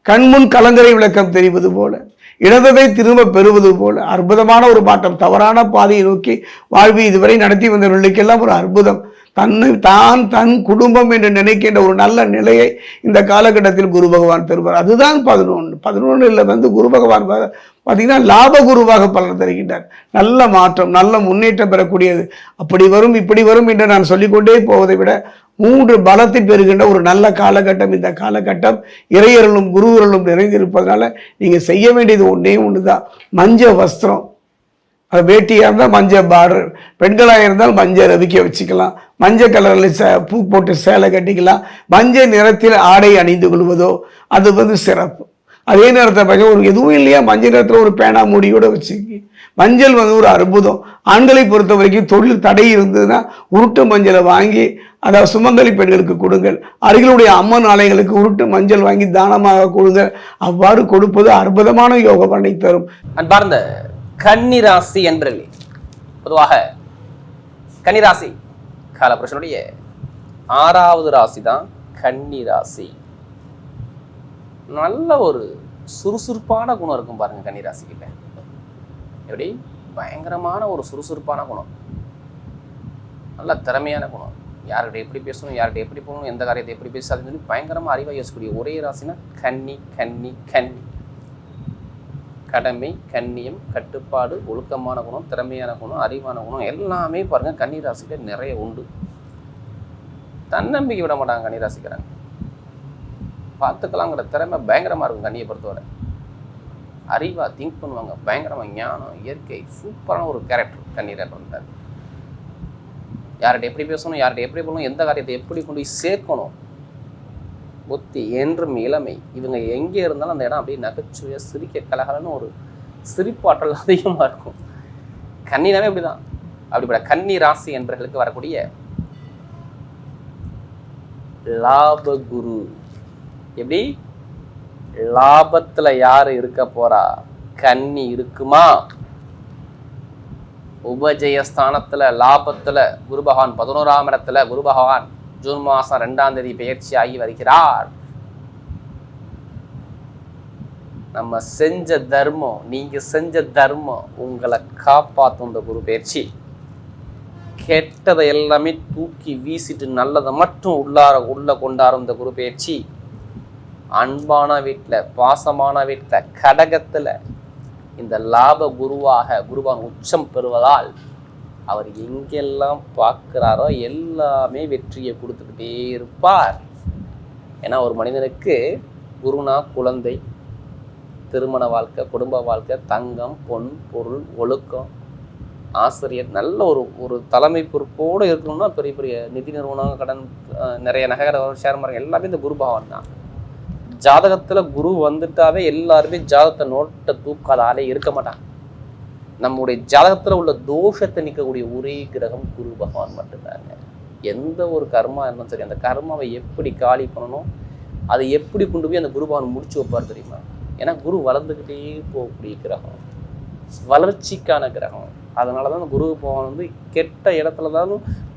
கண்முன் கலங்கரை விளக்கம் தெரிவது போல, இழந்ததை திரும்ப பெறுவது போல அற்புதமான ஒரு மாற்றம். தவறான பாதையை நோக்கி வாழ்வி இதுவரை நடத்தி வந்தவர்களுக்கெல்லாம் ஒரு அற்புதம். தன் குடும்பம் என்று நினைக்கின்ற ஒரு நல்ல நிலையை இந்த காலகட்டத்தில் குரு பகவான் தருவார். அதுதான் 11 குரு பகவான் பார்த்தீங்கன்னா லாப குருவாக பலன் தருகின்றார். நல்ல மாற்றம், நல்ல முன்னேற்றம் பெறக்கூடியது. அப்படி வரும் இப்படி வரும் என்று நான் சொல்லிக்கொண்டே போவதை விட 3 பலத்தை பெறுகின்ற ஒரு நல்ல காலகட்டம் இந்த காலகட்டம். இறையர்களும் குருவர்களும் நிறைந்திருப்பதனால நீங்கள் செய்ய வேண்டியது ஒன்று தான். மஞ்சள் வஸ்திரம், அது வேட்டியாக இருந்தால் மஞ்சள் பார்டர், பெண்களாக இருந்தால் மஞ்சள் ரவிக்க வச்சுக்கலாம், மஞ்சள் கலரில் பூ போட்டு சேலை கட்டிக்கலாம், மஞ்சள் நிறத்தில் ஆடை அணிந்து கொள்வதோ அது சிறப்பு. அதே நேரத்தில் பார்த்தீங்கன்னா ஒரு எதுவும் இல்லையா, மஞ்சள் நிறத்தில் ஒரு பேனா மூடியோட வச்சுக்கி. மஞ்சள் ஒரு அற்புதம். ஆண்களை பொறுத்த வரைக்கும் தொழில் தடை இருந்ததுன்னா உருட்டு மஞ்சளை வாங்கி, அதாவது சுமங்கலி பெண்களுக்கு கொடுங்கள். அருகிலுடைய அம்மன் ஆலயங்களுக்கு உருட்டு மஞ்சள் வாங்கி தானமாக கொடுங்கள். அவ்வாறு கொடுப்பது அற்புதமான யோக பலனை தரும். அன்பார்ந்த கன்னிராசி என்பவர்களே, பொதுவாக கன்னிராசி காலபுருஷனுடைய 6வது ராசி தான் கன்னிராசி. நல்ல ஒரு சுறுசுறுப்பான குணம் இருக்கும் பாருங்க கன்னிராசிக்கிட்ட. எப்படி பயங்கரமான ஒரு சுறுசுறுப்பான குணம், நல்ல திறமையான குணம். யார்கிட்ட எப்படி பேசணும், யார்கிட்ட எப்படி போகணும், எந்த காரியத்தை எப்படி பேசாதுன்னு சொல்லி பயங்கரமாக அறிவாக யோசிக்கக்கூடிய ஒரே ராசினா கன்னி. கன்னி கன்னி கடமை, கண்ணியம், கட்டுப்பாடு, ஒழுக்கமான குணம், திறமையான குணம், அறிவான குணம் எல்லாமே பாருங்க கன்னிராசியில நிறைய உண்டு. தன்னம்பிக்கை விட மாட்டாங்க கன்னிராசிக்கிறாங்க. பார்த்துக்கலாங்கிற திறமை பயங்கரமா இருக்கும். கண்ணியை பொறுத்தவரை அறிவா திங்க் பண்ணுவாங்க, பயங்கரமா ஞானம், இயற்கை, சூப்பரான ஒரு கேரக்டர் கண்ணீரை பிறந்தார். யார்கிட்ட எப்படி பேசணும், யார்கிட்ட எப்படி போகணும், எந்த காரியத்தை எப்படி கொண்டு போய் சேர்க்கணும், புத்தி என்றும் இளமை. இவங்க எங்கே இருந்தாலும் அந்த இடம் அப்படியே நகைச்சுவையாக சிரிக்க கலகலன்னு ஒரு சிரிப்பாற்றல் அதிகமாக இருக்கும். கன்னினாவே அப்படிதான். அப்படிப்பட்ட கன்னி ராசி என்பவர்களுக்கு வரக்கூடிய லாப குரு. எப்படி லாபத்துல யாரு இருக்க போறா? கன்னி இருக்குமா? உபஜயஸ்தானத்துல லாபத்துல குரு பகவான் 11ஆம் இடத்துல குரு பகவான் ஜூன் மாதம் 2ஆம் தேதி பெயர்ச்சி ஆகி வருகிறார். நம்ம செஞ்ச தர்மம், நீங்க செஞ்ச தர்மம் உங்களை காப்பாற்றும். இந்த குரு பெயர்ச்சி கெட்டதை எல்லாமே தூக்கி வீசிட்டு நல்லதை மட்டும் உள்ள கொண்டாடும் இந்த குரு பெயர்ச்சி. அன்பான வீட்டில், பாசமான வீட்டில், கடகத்துல இந்த லாப குருவாக குருவான் உச்சம் பெறுவதால் அவர் எங்கெல்லாம் பார்க்குறாரோ எல்லாமே வெற்றியை கொடுத்துக்கிட்டே இருப்பார். ஏன்னா ஒரு மனிதனுக்கு குருனா குழந்தை, திருமண வாழ்க்கை, குடும்ப வாழ்க்கை, தங்கம், பொன், பொருள், ஒழுக்கம், ஆசிரியர், நல்ல ஒரு தலைமை பொறுப்போடு இருக்கணும்னா பெரிய பெரிய நிதி நிறுவனம், கடன், நிறைய நகர ஷேர் மார்க்கெட் எல்லாமே இந்த குரு பகவான் தான். ஜாதகத்தில் குரு வந்துட்டாவே எல்லாருமே ஜாதகத்தை நோட்டை தூக்காத ஆளே இருக்க மாட்டாங்க. நம்முடைய ஜாதகத்தில் உள்ள தோஷத்தை நிற்கக்கூடிய ஒரே கிரகம் குரு பகவான் மட்டும்தாங்க. எந்த ஒரு கர்மா இருந்தாலும் சரி, அந்த கர்மாவை எப்படி காலி பண்ணணும், அதை எப்படி கொண்டு போய் அந்த குரு பகவான் முடிச்சு வைப்பார் தெரியுமா? ஏன்னா குரு வளர்ந்துக்கிட்டே போகக்கூடிய கிரகம், வளர்ச்சிக்கான கிரகம். அதனால தான் அந்த குரு பகவான் கெட்ட இடத்துல தான்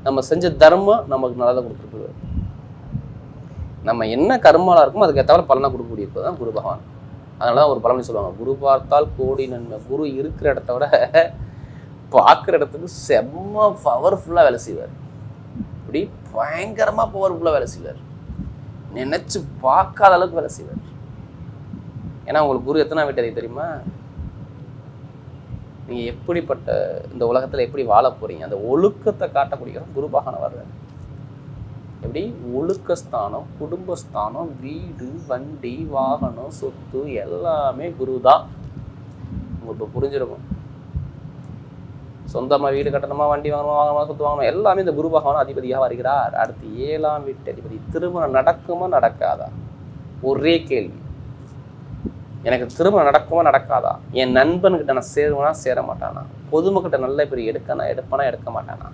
நம்ம செஞ்ச தர்மம் நமக்கு நல்லதை கொடுத்துருக்குது. நம்ம என்ன கர்மாவில் இருக்குமோ அதுக்கு ஏற்ற பலனை கொடுக்கக்கூடியது தான் குரு பகவான். அதனால தான் ஒரு பலனை சொல்லுவாங்க, குரு பார்த்தால் கோடி நன்மை. குரு இருக்கிற இடத்த விட பார்க்குற இடத்துக்கு செம்ம பவர்ஃபுல்லாக வேலை செய்வார். இப்படி பயங்கரமாக பவர்ஃபுல்லாக வேலை செய்வார். நினைச்சு பார்க்காத அளவுக்கு வேலை செய்வார். ஏன்னா உங்களுக்கு குரு எத்தனை வீட்டை தெரியுமா? நீங்கள் எப்படிப்பட்ட இந்த உலகத்தில் எப்படி வாழ போறீங்க அந்த ஒழுக்கத்தை காட்டக்கூடிய குரு பகவான் வர்றாரு. எப்படி ஒழுக்கஸ்தானம், குடும்பஸ்தானம், வீடு, வண்டி, வாகனம், சொத்து எல்லாமே குரு தான். உங்களுக்கு இப்போ புரிஞ்சிருக்கும். சொந்தமாக வீடு கட்டணுமா, வண்டி வாங்கணுமா, வாங்கணுமா, சொத்து வாங்கணும், எல்லாமே இந்த குரு பகவான் அதிபதியாக வருகிறார். அடுத்து 7ஆம் வீட்டு அதிபதி. திருமணம் நடக்குமா நடக்காதா? ஒரே கேள்வி, எனக்கு திருமணம் நடக்குமா நடக்காதா? என் நண்பன்கிட்ட நான் சேருவேனா சேர மாட்டானா? பொதுமக்கிட்ட நல்ல பேர் எடுக்கனா எடுப்பானா எடுக்க மாட்டானா?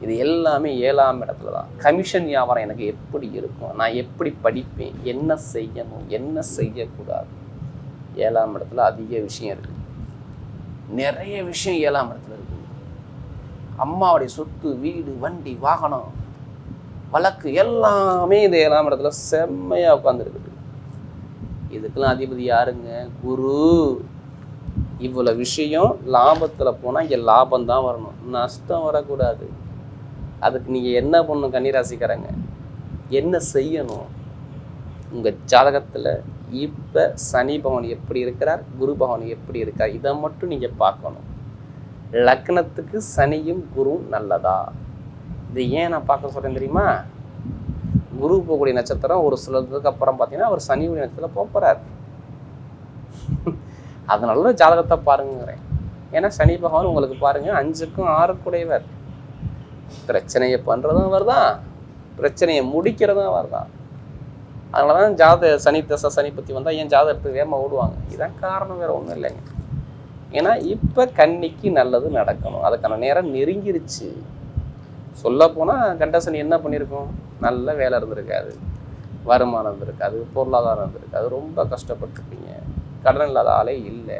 இது எல்லாமே 7ஆம் இடத்துல தான். கமிஷன் வியாபாரம் எனக்கு எப்படி இருக்கும், நான் எப்படி படிப்பேன், என்ன செய்யணும் என்ன செய்யக்கூடாது, 7ஆம் இடத்துல அதிக விஷயம் இருக்கு. நிறைய விஷயம் 7ஆம் இடத்துல இருக்கு. அம்மாவுடைய சொத்து, வீடு, வண்டி, வாகனம், வழக்கு எல்லாமே இந்த 7ஆம் இடத்துல செம்மையா உட்காந்துருக்குது. இதுக்கெல்லாம் அதிபதி யாருங்க? குரு. இவ்வளவு விஷயம் லாபத்துல போனா இங்க லாபம் தான் வரணும், நஷ்டம் வரக்கூடாது. அதுக்கு நீங்க என்ன பண்ணணும்? கன்னிராசிக்காரங்க என்ன செய்யணும்? உங்க ஜாதகத்துல இப்ப சனி பகவான் எப்படி இருக்கிறார், குரு பகவான் எப்படி இருக்கார், இதை மட்டும் நீங்க பார்க்கணும். லக்னத்துக்கு சனியும் குருவும் நல்லதா? இது ஏன் நான் பார்க்க சொல்றேன் தெரியுமா? குரு போகக்கூடிய நட்சத்திரம் ஒரு சிலதுக்கு அப்புறம் பார்த்தீங்கன்னா அவர் சனியுடைய நட்சத்திரம் போகிறார். அதனால ஜாதகத்தை பாருங்கிறேன். ஏன்னா சனி பகவான் உங்களுக்கு பாருங்க 5க்கும் 6க்குடையவர். பிரச்சனையை பண்ணுறதும் அவர் தான், பிரச்சனையை முடிக்கிறதும் அவர் தான். அதனால தான் சனி தசை சனி பற்றி வந்தால் ஏன் ஜாதகத்துக்கு வேகமாக ஓடுவாங்க. இதான் காரணம், வேற ஒன்றும் இல்லைங்க. ஏன்னா இப்போ கன்னிக்கு நல்லது நடக்கணும், அதுக்கான நேரம் நெருங்கிருச்சு. சொல்ல போனால் கண்டசனி என்ன பண்ணியிருக்கோம்? நல்ல வேலை இருந்திருக்காது, வருமானம் இருந்திருக்காது, பொருளாதாரம் இருந்திருக்காது, ரொம்ப கஷ்டப்பட்டுருப்பீங்க, கடன் இல்லாத ஆளே இல்லை,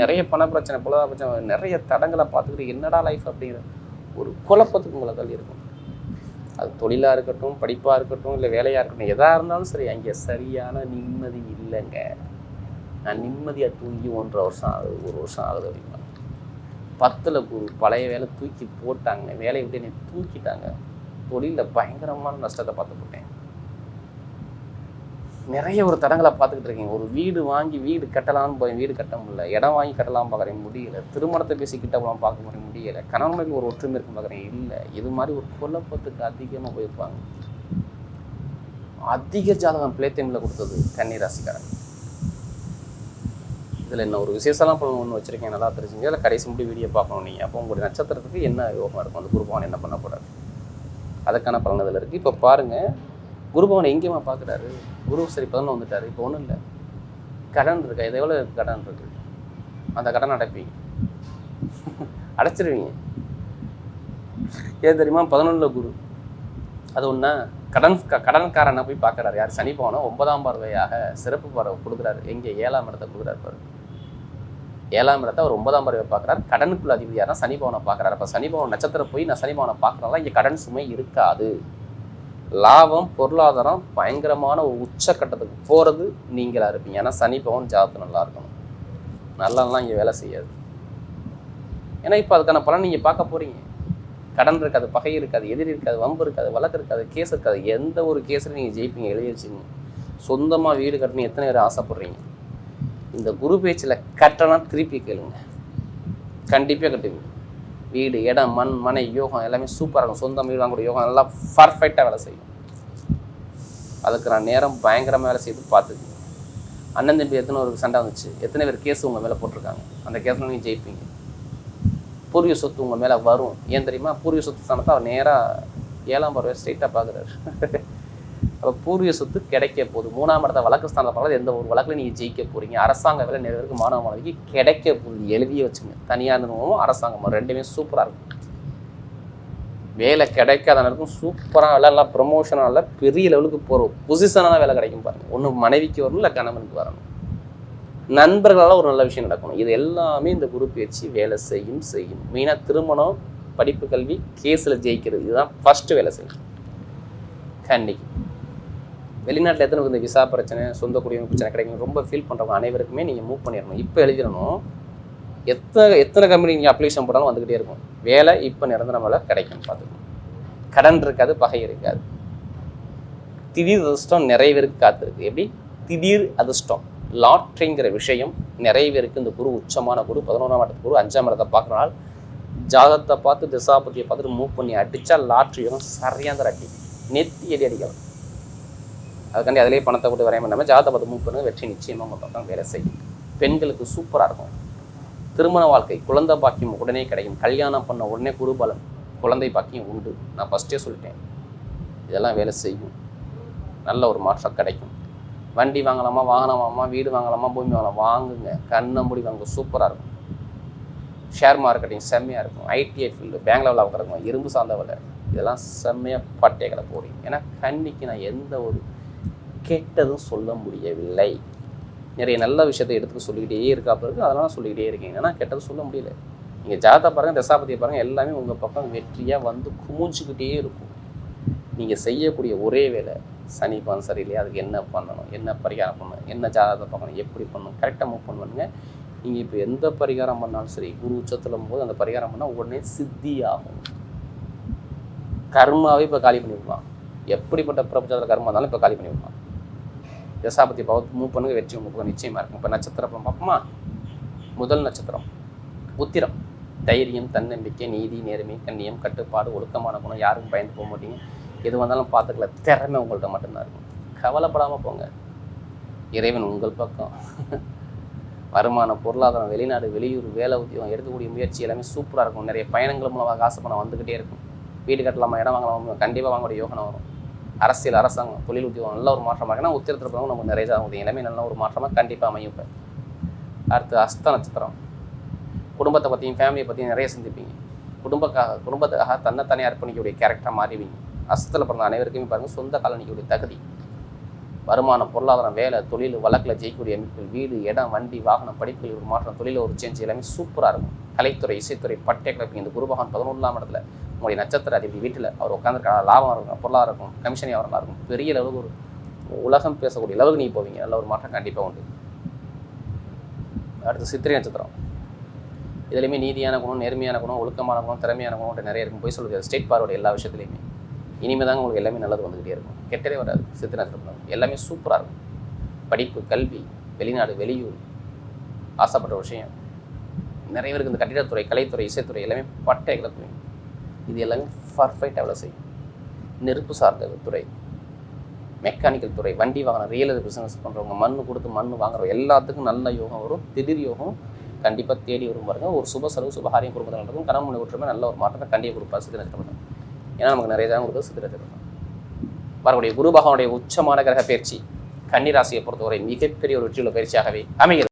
நிறைய பண பிரச்சனை, பொருளாதார பிரச்சனை, நிறைய தடங்களை பார்த்துக்கிட்டு என்னடா லைஃப் அப்படிங்கிற ஒரு குழப்பத்துக்கு உங்களை தள்ளி இருக்கும். அது தொழிலாக இருக்கட்டும், படிப்பாக இருக்கட்டும், இல்லை வேலையாக இருக்கட்டும், எதாக இருந்தாலும் சரி, அங்கே சரியான நிம்மதி இல்லைங்க. நான் நிம்மதியாக தூங்கி 1.5 வருஷம் ஆகுது, 1 வருஷம் ஆகுது அப்படின்னா 10ல் குரு பழைய வேலை தூக்கி போட்டாங்க, வேலையை விட்டு என்னை தூக்கிட்டாங்க, தொழிலில் பயங்கரமான நஷ்டத்தை பார்த்துக்கிட்டேன். நிறைய ஒரு தடங்களை பார்த்துக்கிட்டு இருக்கீங்க. ஒரு வீடு வாங்கி வீடு கட்டலாம்னு போய் வீடு கட்ட முடியல, இடம் வாங்கி கட்டலாம் பார்க்குறேன் முடியல, திருமணத்தை பேசி கிட்ட போகலாம் பார்க்க முடிய முடியலை, கணவனுக்கு ஒரு ஒற்றுமை இருக்கும் பார்க்குறேன் இல்லை. இது மாதிரி ஒரு குழப்பத்துக்கு அதிகமாக போயிருப்பாங்க. அதிக ஜாதகம் பிளேத்தேமில் கொடுத்தது கன்னிராசிக்காரன். இதில் என்ன ஒரு விசேஷலாம் ஒன்று வச்சுருக்கேன், நல்லா தெரிஞ்சுங்க. இல்லை கடைசி முடி வீடியோ பார்க்கணும் நீங்கள். அப்போ உங்களுடைய நட்சத்திரத்துக்கு என்ன யோகமாக இருக்கும், அந்த குரு பகவான் என்ன பண்ண போகிறாரு, அதுக்கான பலன் இதில் இருக்குது. இப்போ பாருங்கள், குரு பகவான் எங்கேயுமா பார்க்குறாரு? குரு சரி 11 வந்துட்டார். இப்போ ஒன்றும் இல்லை, கடன் இருக்கா, இது எவ்வளோ கடன் இருக்குது, அந்த கடன் அடைப்பீங்க, அடைச்சிருவீங்க. ஏன் தெரியுமா? 11ல் குரு. அது ஒன்றா கடன்காரனை போய் பார்க்குறாரு. யார்? சனி பகவான் 9ஆம் பார்வையாக சிறப்பு பார்வை கொடுக்குறாரு. எங்கே? 7ஆம் இடத்தை கொடுக்குறாரு பாரு. 7ஆம் இடத்தை அவர் 9ஆம் பார்வையை பார்க்குறாரு. கடனுக்குள்ள அதிபதி யாரா? சனி பகவானை பார்க்குறாரு. அப்போ சனி பகவான் நட்சத்திரம் போய் நான் சனி பகவானை பார்க்குறதால இங்கே கடன் சுமை இருக்காது. லாபம், பொருளாதாரம் பயங்கரமான ஒரு உச்சக்கட்டத்துக்கு போகிறது நீங்களாக இருப்பீங்க. ஏன்னா சனி பகவான் ஜாதகம் நல்லா இருக்கணும், நல்லாலாம் இங்கே வேலை செய்யாது. ஏன்னா இப்போ அதுக்கான பலன் நீங்கள் பார்க்க போகிறீங்க. கடன் இருக்காது, பகை இருக்காது, எதிரி இருக்காது, வம்பு இருக்காது, வழக்கு இருக்காது, கேஸ் இருக்காது. எந்த ஒரு கேஸில் நீங்கள் ஜெயிப்பீங்க, எழுதி வச்சுங்க. சொந்தமாக வீடு கட்டணும் எத்தனை பேர் ஆசைப்படுறீங்க? இந்த குரு பேச்சில் கட்டலாம் திருப்பி கேளுங்க, கண்டிப்பாக கட்டுவீங்க. வீடு, இடம், மண், மனை, யோகம் எல்லாமே சூப்பராக இருக்கும். சொந்தம் வீடு வாங்கக்கூடிய யோகம் நல்லா பர்ஃபெக்டாக வேலை செய்யும். அதுக்கு நான் நேரம் பயங்கரமாக வேலை செய்து பார்த்துக்குங்க. அண்ணன் தம்பி எத்தனை ஒரு சண்டை வந்துச்சு, எத்தனை பேர் கேஸ் உங்கள் மேலே போட்டிருக்காங்க, அந்த கேஸில் நீங்கள் ஜெயிப்பீங்க. பூர்வீக சொத்து உங்கள் மேலே வரும். ஏன் தெரியுமா? பூர்வீக சொத்து ஸ்தானத்தை அவர் நேராக 7ஆம் பார்வையை ஸ்ட்ரெயிட்டாக பார்க்குறாரு. அப்போ பூர்வீக சொத்து கிடைக்க போகுது. 3ஆம் இடத்த வழக்கு ஸ்தானத்தை பார்க்குறது, எந்த ஒரு வழக்கில் நீங்கள் ஜெயிக்க போகிறீங்க. அரசாங்க வேலை நிறைய பேருக்கு மாணவ மாணவிக்கு கிடைக்க போகுது. எழுதியே வச்சுங்க. தனியார் நிறுவனமும் அரசாங்கமும் ரெண்டுமே சூப்பராக இருக்கும். வேலை கிடைக்காத இருக்கும், சூப்பராக வேலை, எல்லாம் ப்ரொமோஷனாக இல்லை, பெரிய லெவலுக்கு போகிறோம், பொசிஷனான வேலை கிடைக்கும் பாருங்கள். ஒன்று மனைவிக்கு வரணும், இல்லை கணவனுக்கு வரணும், நண்பர்களால் ஒரு நல்ல விஷயம் நடக்கணும். இது எல்லாமே இந்த குரு பயிற்சி வேலை செய்யும். மெயினாக திருமணம், படிப்பு, கல்வி, கேஸில் ஜெயிக்கிறது, இதுதான் ஃபஸ்ட்டு வேலை செய்யும். கன்னிக்கு. வெளிநாட்டில் எத்தனை இந்த விசா பிரச்சனை, சொந்த குடியுரிமை பிரச்சனை கிடைக்கும் ரொம்ப ஃபீல் பண்ணுறவங்க அனைவருக்குமே நீங்கள் மூவ் பண்ணிடணும். இப்போ எழுதிடணும். எத்தனை கம்பெனி நீங்கள் அப்ளிகேஷன் போட்டாலும் வந்துக்கிட்டே இருக்கும். வேலை இப்போ நிரந்தர வேலை கிடைக்கும். பார்த்துக்கணும். கடன் இருக்காது, பகை இருக்காது. திடீர் அதிர்ஷ்டம் நிறைய பேருக்கு காத்திருக்கு. எப்படி திடீர் அதிர்ஷ்டம் லாட்ரிங்கிற விஷயம் நிறைய பேருக்கு இந்த குரு உச்சமான குரு 11ஆம் இடத்து குரு 5ஆம் இடத்தை பார்க்குறனால ஜாதகத்தை பார்த்து திசாபதியை பார்த்துட்டு மூவ் பண்ணி அடித்தா லாட்ரியும் சரியாக அடி நெத்தி அடி அடிக்கலாம். அதுக்காண்டி அதிலே பணத்தை போட்டு வரைய பண்ணாமல் ஜாதகத்தை பார்த்து மூவ் பண்ணுங்க, வெற்றி நிச்சயமாக உங்கள் பக்கம் வேலை செய்யும். பெண்களுக்கு சூப்பராக இருக்கும். திருமண வாழ்க்கை, குழந்தை பாக்கியம் உடனே கிடைக்கும். கல்யாணம் பண்ண உடனே குருபலன், குழந்தை பாக்கியம் உண்டு. நான் ஃபஸ்ட்டே சொல்லிட்டேன். இதெல்லாம் வேலை செய்யும். நல்ல ஒரு மாற்றம் கிடைக்கும். வண்டி வாங்கலாமா, வாகனம் வாங்கலாமா, வீடு வாங்கலாமா, பூமி வாங்கலாம், வாங்குங்க. கண்ணை மூடி வாங்க, சூப்பராக இருக்கும். ஷேர் மார்க்கெட்டிங் செம்மையாக இருக்கும். ஐடிஐ ஃபீல்டு, பேங்க் லெவலில் உட்காருங்க, இரும்பு சார்ந்த வேலை, இதெல்லாம் செம்மையாக பட்டைகளை போடுங்க. ஏன்னா கன்னிக்கு நான் எந்த ஒரு கெட்டதும் சொல்ல முடியவில்லை. நிறைய நல்ல விஷயத்தை எடுத்துக்க சொல்லிக்கிட்டே இருக்காப்ப இருக்குது, அதெல்லாம் சொல்லிக்கிட்டே இருக்கீங்க. ஆனால் கெட்டது சொல்ல முடியல. நீங்கள் ஜாதகத்தை பாருங்கள், தசாபதியை பாருங்கள், எல்லாமே உங்கள் பக்கம் வெற்றியாக வந்து குமிஞ்சிக்கிட்டே இருக்கும். நீங்கள் செய்யக்கூடிய ஒரே வேலை சனி பவன் சரியில்லையா, அதுக்கு என்ன பண்ணணும், என்ன பரிகாரம் பண்ணணும், என்ன ஜாதகத்தை பார்க்கணும், எப்படி பண்ணணும், கரெக்டாக மூவ் பண்ணுங்க. நீங்கள் இப்போ எந்த பரிகாரம் பண்ணாலும் சரி, குரு உச்சத்தில் போது அந்த பரிகாரம் பண்ணால் உடனே சித்தி ஆகும். கர்மாவே இப்போ காலி பண்ணி விடலாம். எப்படிப்பட்ட பிரபஞ்சத்தில் கர்மா இருந்தாலும் இப்போ காலி பண்ணி விடலாம். தசாபதி பார்த்து மூவ் பண்ணுங்க, வெற்றி உங்களுக்கு நிச்சயமாக இருக்கும். இப்போ நட்சத்திரம் பார்ப்போமா? முதல் நட்சத்திரம் உத்திரம். தைரியம், தன்னம்பிக்கை, நீதி, நேர்மை, கண்ணியம், கட்டுப்பாடு, ஒழுக்கமான குணம், யாருக்கும் பயந்து போக மாட்டீங்க. எது வந்தாலும் பார்த்துக்கல. திறமை உங்கள்கிட்ட மட்டும்தான் இருக்கும். கவலைப்படாமல் போங்க. இறைவன் உங்கள் பக்கம். வருமானம், பொருளாதாரம், வெளிநாடு, வெளியூர், வேலை, உத்தியோகம், எடுக்கக்கூடிய முயற்சி எல்லாமே சூப்பராக இருக்கும். நிறைய பயணங்கள் மூலமாக காசு பணம் வந்துக்கிட்டே இருக்கும். வீடு கட்டலாமா, இடம் வாங்கலாமா, கண்டிப்பாக வாங்கக்கூடிய யோகனை வரும். அரசியல், அரசாங்கம், தொழில், உத்தியோகம் நல்ல ஒரு மாற்றமாக இருக்குன்னா உத்திரத்தில் இருக்கிறவங்க நமக்கு நிறைய ஜாதகம் எல்லாமே நல்ல ஒரு மாற்றமாக கண்டிப்பாக அமையும். இப்போ அடுத்து அஸ்த நட்சத்திரம். குடும்பத்தை பற்றியும் ஃபேமிலியை பற்றியும் நிறைய சிந்திப்பீங்க. குடும்பத்துக்காக தன்னைத்தானே அர்ப்பணிக்கக்கூடிய கேரக்டராக மாறிவீங்க. அஸ்தத்தில் பிறந்த அனைவருக்குமே பாருங்கள் சொந்த காலம் நிற்கக்கூடிய தகுதி, வருமானம், பொருளாதாரம், வேலை, தொழில், வழக்கில் ஜெயிக்கக்கூடிய அமைப்புகள், வீடு, இடம், வண்டி, வாகனம், படிப்புகள் ஒரு மாற்றம், தொழில் ஒரு சேஞ்ச் எல்லாமே சூப்பராக இருக்கும். கலைத்துறை, இசைத்துறை, பட்டை கிளப்பிங்க. இந்த குருபகவான் 11ஆம் இடத்துல உங்களுடைய நட்சத்திர அதிபதி வீட்டில் அவர் உட்காந்துருக்கா, லாபம் இருக்கும், பொருளாதாரம் இருக்கும், கமிஷன் வியாபாரம் இருக்கும். பெரிய லெவலுக்கு ஒரு உலகம் பேசக்கூடிய அளவுக்கு நீங்கள் போவீங்க. நல்ல ஒரு மாற்றம் கண்டிப்பாக உண்டு. அடுத்து சித்திரை நட்சத்திரம். இதுலேயுமே நீதியான குணம், நேர்மையான குணம், ஒழுக்கமான குணம், திறமையான குணம் நிறைய இருக்கும். போய் சொல்லுறது ஸ்டேட் பார்வோட எல்லா விஷயத்துலையுமே இனிமேல் தாங்க உங்களுக்கு எல்லாமே நல்லது வந்துக்கிட்டே இருக்கும். கெட்டதே வராது. சித்திரை நட்சத்திரம் எல்லாமே சூப்பராக இருக்கும். படிப்பு, கல்வி, வெளிநாடு, வெளியூர், ஆசைப்பட்ட விஷயம் நிறைய பேருக்கு. இந்த கட்டிடத்துறை, கலைத்துறை, இசைத்துறை எல்லாமே பட்டை கிளப்புவீங்க. இது எல்லாமே பர்ஃபெக்டாக வேலை செய்யும். நெருப்பு சார்ந்த துறை, மெக்கானிக்கல் துறை, வண்டி வாகனம், ரியல் எஸ்டேட் பிஸ்னஸ் பண்ணுறவங்க, மண் கொடுத்து மண் வாங்குறவங்க எல்லாத்துக்கும் நல்ல யோகம் வரும். திடீர் யோகம் கண்டிப்பாக தேடி வரும். பாருங்க, ஒரு சுப செலவு, சுபகாரியம் குடும்பத்தில் நடக்கும். கணவன் மனைவி ஒற்றுமை நல்ல ஒரு மாற்றத்தை கண்டிப்பாக கொடுப்பார் சித்திரை நட்சத்திரம். ஏன்னா நமக்கு நிறைய ஜாதகம் கொடுத்தது சித்திரை நட்சத்திரம். வரக்கூடிய குரு பகவானுடைய உச்சமான கிரக பயிற்சி கன்னி ராசியை பொறுத்தவரை மிகப்பெரிய ஒரு வெற்றியுள்ள பயிற்சியாகவே அமைகிறது.